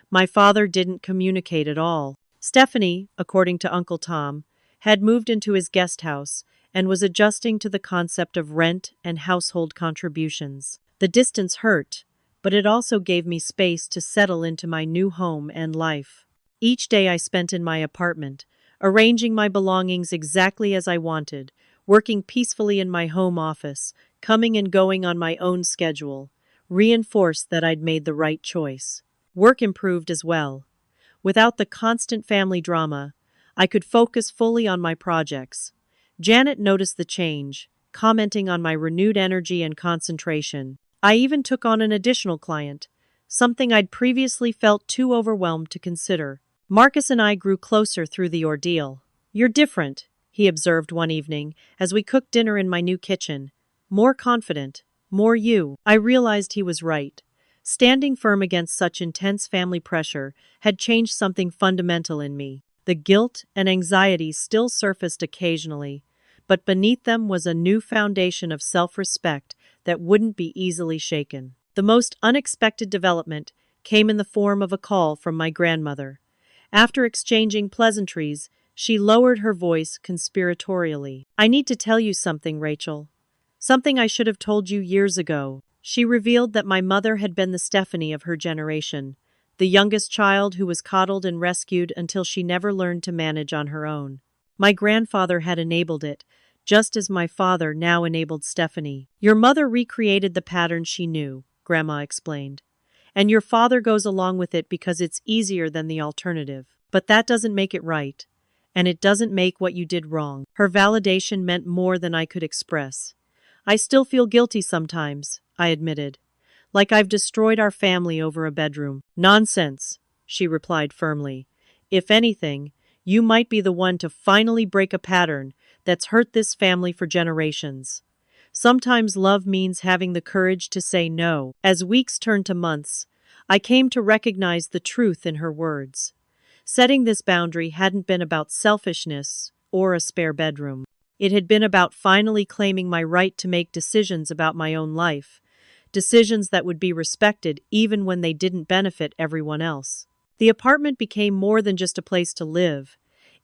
My father didn't communicate at all. Stephanie, according to Uncle Tom, had moved into his guest house and was adjusting to the concept of rent and household contributions. The distance hurt, but it also gave me space to settle into my new home and life. Each day I spent in my apartment, arranging my belongings exactly as I wanted, working peacefully in my home office, coming and going on my own schedule, reinforced that I'd made the right choice. Work improved as well. Without the constant family drama, I could focus fully on my projects. Janet noticed the change, commenting on my renewed energy and concentration. I even took on an additional client, something I'd previously felt too overwhelmed to consider. Marcus and I grew closer through the ordeal. "You're different," he observed one evening as we cooked dinner in my new kitchen. "More confident, more you." I realized he was right. Standing firm against such intense family pressure had changed something fundamental in me. The guilt and anxiety still surfaced occasionally, but beneath them was a new foundation of self-respect that wouldn't be easily shaken. The most unexpected development came in the form of a call from my grandmother. After exchanging pleasantries, she lowered her voice conspiratorially. I need to tell you something, Rachel. Something I should have told you years ago. She revealed that my mother had been the Stephanie of her generation, the youngest child who was coddled and rescued until she never learned to manage on her own. My grandfather had enabled it, just as my father now enabled Stephanie. Your mother recreated the pattern she knew, Grandma explained. And your father goes along with it because it's easier than the alternative. But that doesn't make it right. And it doesn't make what you did wrong. Her validation meant more than I could express. I still feel guilty sometimes, I admitted. Like I've destroyed our family over a bedroom. Nonsense, she replied firmly. If anything, you might be the one to finally break a pattern that's hurt this family for generations. Sometimes love means having the courage to say no. As weeks turned to months, I came to recognize the truth in her words. Setting this boundary hadn't been about selfishness or a spare bedroom. It had been about finally claiming my right to make decisions about my own life, decisions that would be respected even when they didn't benefit everyone else. The apartment became more than just a place to live.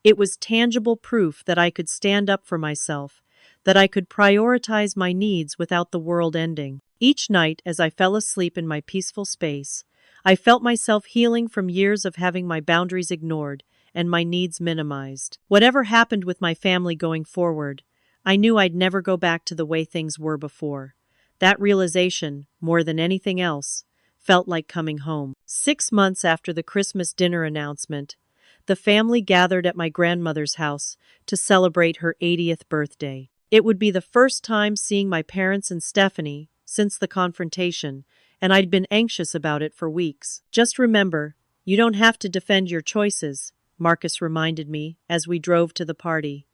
It was tangible proof that I could stand up for myself, that I could prioritize my needs without the world ending. Each night, as I fell asleep in my peaceful space, I felt myself healing from years of having my boundaries ignored and my needs minimized. Whatever happened with my family going forward, I knew I'd never go back to the way things were before. That realization, more than anything else, felt like coming home. 6 months after the Christmas dinner announcement, the family gathered at my grandmother's house to celebrate her 80th birthday. It would be the first time seeing my parents and Stephanie since the confrontation, and I'd been anxious about it for weeks. Just remember, you don't have to defend your choices, Marcus reminded me as we drove to the party.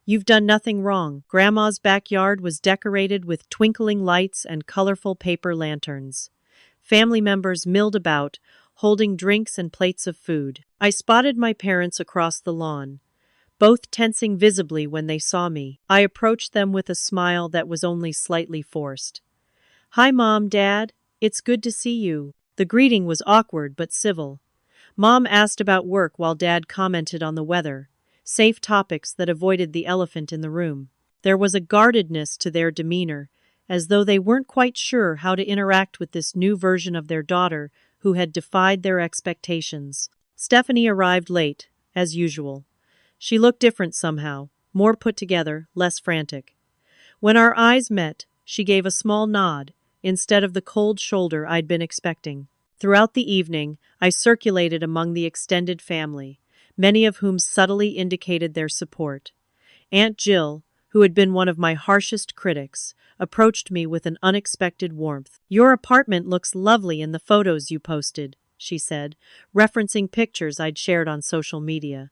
You've done nothing wrong. Grandma's backyard was decorated with twinkling lights and colorful paper lanterns. Family members milled about, holding drinks and plates of food. I spotted my parents across the lawn, both tensing visibly when they saw me. I approached them with a smile that was only slightly forced. Hi, Mom, Dad. It's good to see you. The greeting was awkward but civil. Mom asked about work while Dad commented on the weather, safe topics that avoided the elephant in the room. There was a guardedness to their demeanor, as though they weren't quite sure how to interact with this new version of their daughter who had defied their expectations. Stephanie arrived late, as usual. She looked different somehow, more put together, less frantic. When our eyes met, she gave a small nod, instead of the cold shoulder I'd been expecting. Throughout the evening, I circulated among the extended family, many of whom subtly indicated their support. Aunt Jill, who had been one of my harshest critics, approached me with an unexpected warmth. Your apartment looks lovely in the photos you posted, she said, referencing pictures I'd shared on social media.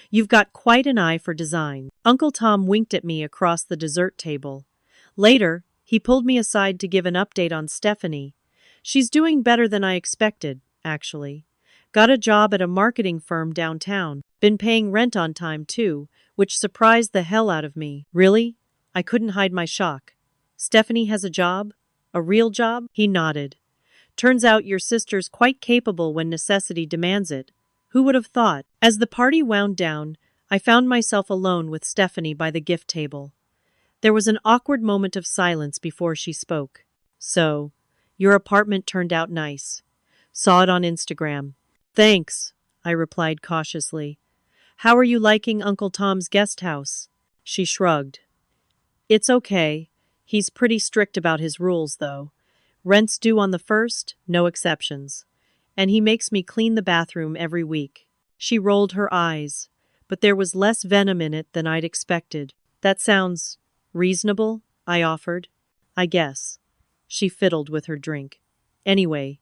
You've got quite an eye for design. Uncle Tom winked at me across the dessert table. Later, he pulled me aside to give an update on Stephanie. She's doing better than I expected, actually. Got a job at a marketing firm downtown. Been paying rent on time, too, which surprised the hell out of me. Really? I couldn't hide my shock. Stephanie has a job? A real job? He nodded. Turns out your sister's quite capable when necessity demands it. Who would have thought? As the party wound down, I found myself alone with Stephanie by the gift table. There was an awkward moment of silence before she spoke. So, your apartment turned out nice. Saw it on Instagram. Thanks, I replied cautiously. How are you liking Uncle Tom's guest house? She shrugged. It's okay. He's pretty strict about his rules, though. Rent's due on the 1st, no exceptions. And he makes me clean the bathroom every week. She rolled her eyes, but there was less venom in it than I'd expected. That sounds reasonable, I offered. I guess. She fiddled with her drink. Anyway,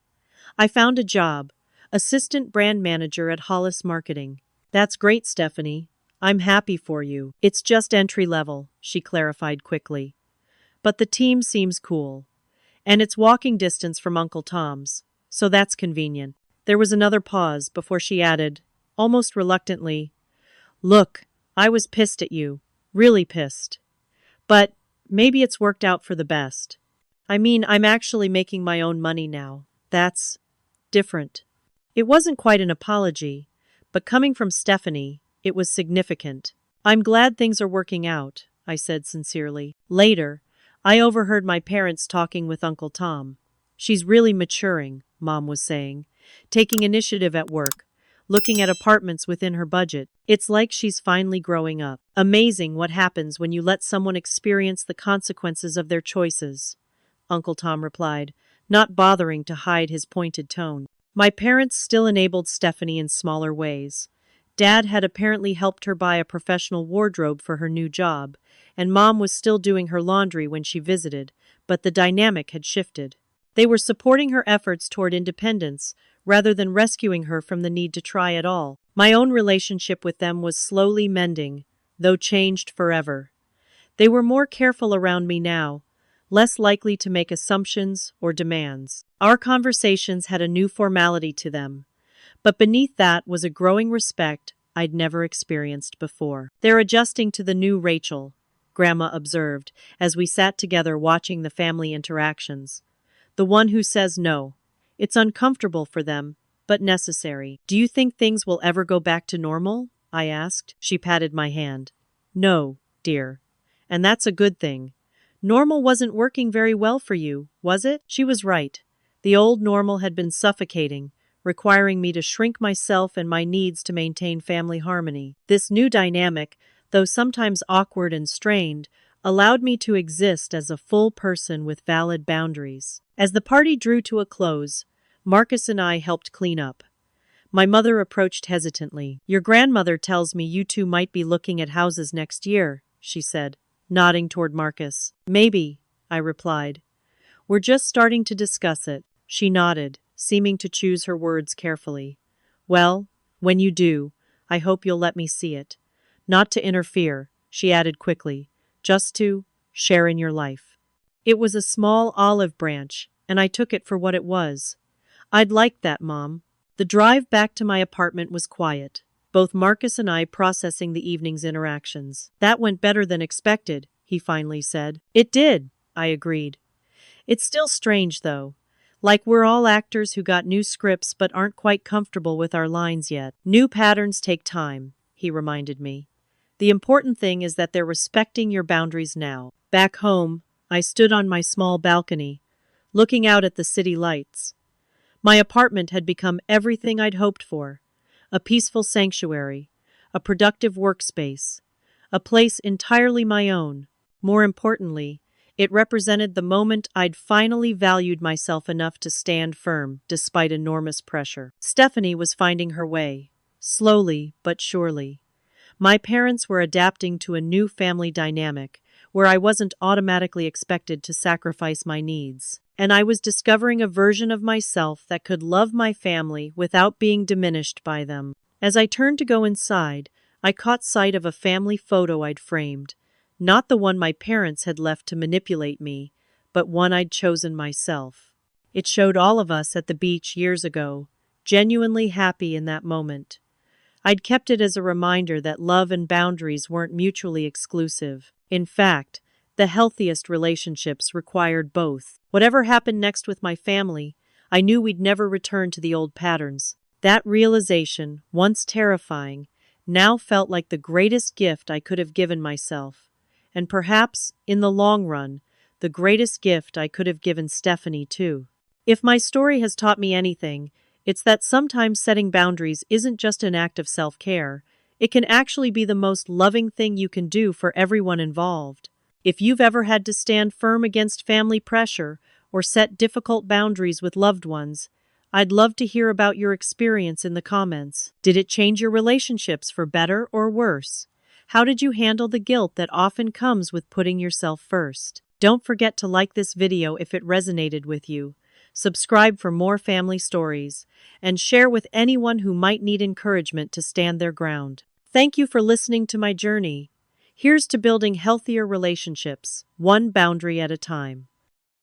I found a job, assistant brand manager at Hollis Marketing. That's great, Stephanie. I'm happy for you. It's just entry level, she clarified quickly. But the team seems cool. And it's walking distance from Uncle Tom's, so that's convenient. There was another pause before she added, almost reluctantly, Look, I was pissed at you. Really pissed. But maybe it's worked out for the best. I mean, I'm actually making my own money now. That's different. It wasn't quite an apology, but coming from Stephanie, it was significant. "I'm glad things are working out," I said sincerely. Later, I overheard my parents talking with Uncle Tom. "She's really maturing," Mom was saying, "taking initiative at work, looking at apartments within her budget. It's like she's finally growing up. Amazing what happens when you let someone experience the consequences of their choices," Uncle Tom replied, not bothering to hide his pointed tone. My parents still enabled Stephanie in smaller ways. Dad had apparently helped her buy a professional wardrobe for her new job, and Mom was still doing her laundry when she visited, but the dynamic had shifted. They were supporting her efforts toward independence, rather than rescuing her from the need to try at all. My own relationship with them was slowly mending, though changed forever. They were more careful around me now, less likely to make assumptions or demands. Our conversations had a new formality to them, but beneath that was a growing respect I'd never experienced before. "They're adjusting to the new Rachel," Grandma observed, as we sat together watching the family interactions. "The one who says no. It's uncomfortable for them, but necessary." "Do you think things will ever go back to normal?" I asked. She patted my hand. "No, dear. And that's a good thing. Normal wasn't working very well for you, was it?" She was right. The old normal had been suffocating, requiring me to shrink myself and my needs to maintain family harmony. This new dynamic, though sometimes awkward and strained, allowed me to exist as a full person with valid boundaries. As the party drew to a close, Marcus and I helped clean up. My mother approached hesitantly. "Your grandmother tells me you two might be looking at houses next year," she said, nodding toward Marcus. "Maybe," I replied. "We're just starting to discuss it." She nodded, seeming to choose her words carefully. "Well, when you do, I hope you'll let me see it. Not to interfere," she added quickly, "just to share in your life." It was a small olive branch, and I took it for what it was. "I'd like that, Mom." The drive back to my apartment was quiet, both Marcus and I processing the evening's interactions. "That went better than expected," he finally said. "It did," I agreed. "It's still strange, though. Like we're all actors who got new scripts but aren't quite comfortable with our lines yet." "New patterns take time," he reminded me. "The important thing is that they're respecting your boundaries now." Back home, I stood on my small balcony, looking out at the city lights. My apartment had become everything I'd hoped for: a peaceful sanctuary, a productive workspace, a place entirely my own. More importantly, it represented the moment I'd finally valued myself enough to stand firm, despite enormous pressure. Stephanie was finding her way, slowly but surely. My parents were adapting to a new family dynamic, where I wasn't automatically expected to sacrifice my needs. And I was discovering a version of myself that could love my family without being diminished by them. As I turned to go inside, I caught sight of a family photo I'd framed. Not the one my parents had left to manipulate me, but one I'd chosen myself. It showed all of us at the beach years ago, genuinely happy in that moment. I'd kept it as a reminder that love and boundaries weren't mutually exclusive. In fact, the healthiest relationships required both. Whatever happened next with my family, I knew we'd never return to the old patterns. That realization, once terrifying, now felt like the greatest gift I could have given myself. And perhaps, in the long run, the greatest gift I could have given Stephanie, too. If my story has taught me anything, it's that sometimes setting boundaries isn't just an act of self-care. It can actually be the most loving thing you can do for everyone involved. If you've ever had to stand firm against family pressure or set difficult boundaries with loved ones, I'd love to hear about your experience in the comments. Did it change your relationships for better or worse? How did you handle the guilt that often comes with putting yourself first? Don't forget to like this video if it resonated with you, subscribe for more family stories, and share with anyone who might need encouragement to stand their ground. Thank you for listening to my journey. Here's to building healthier relationships, one boundary at a time.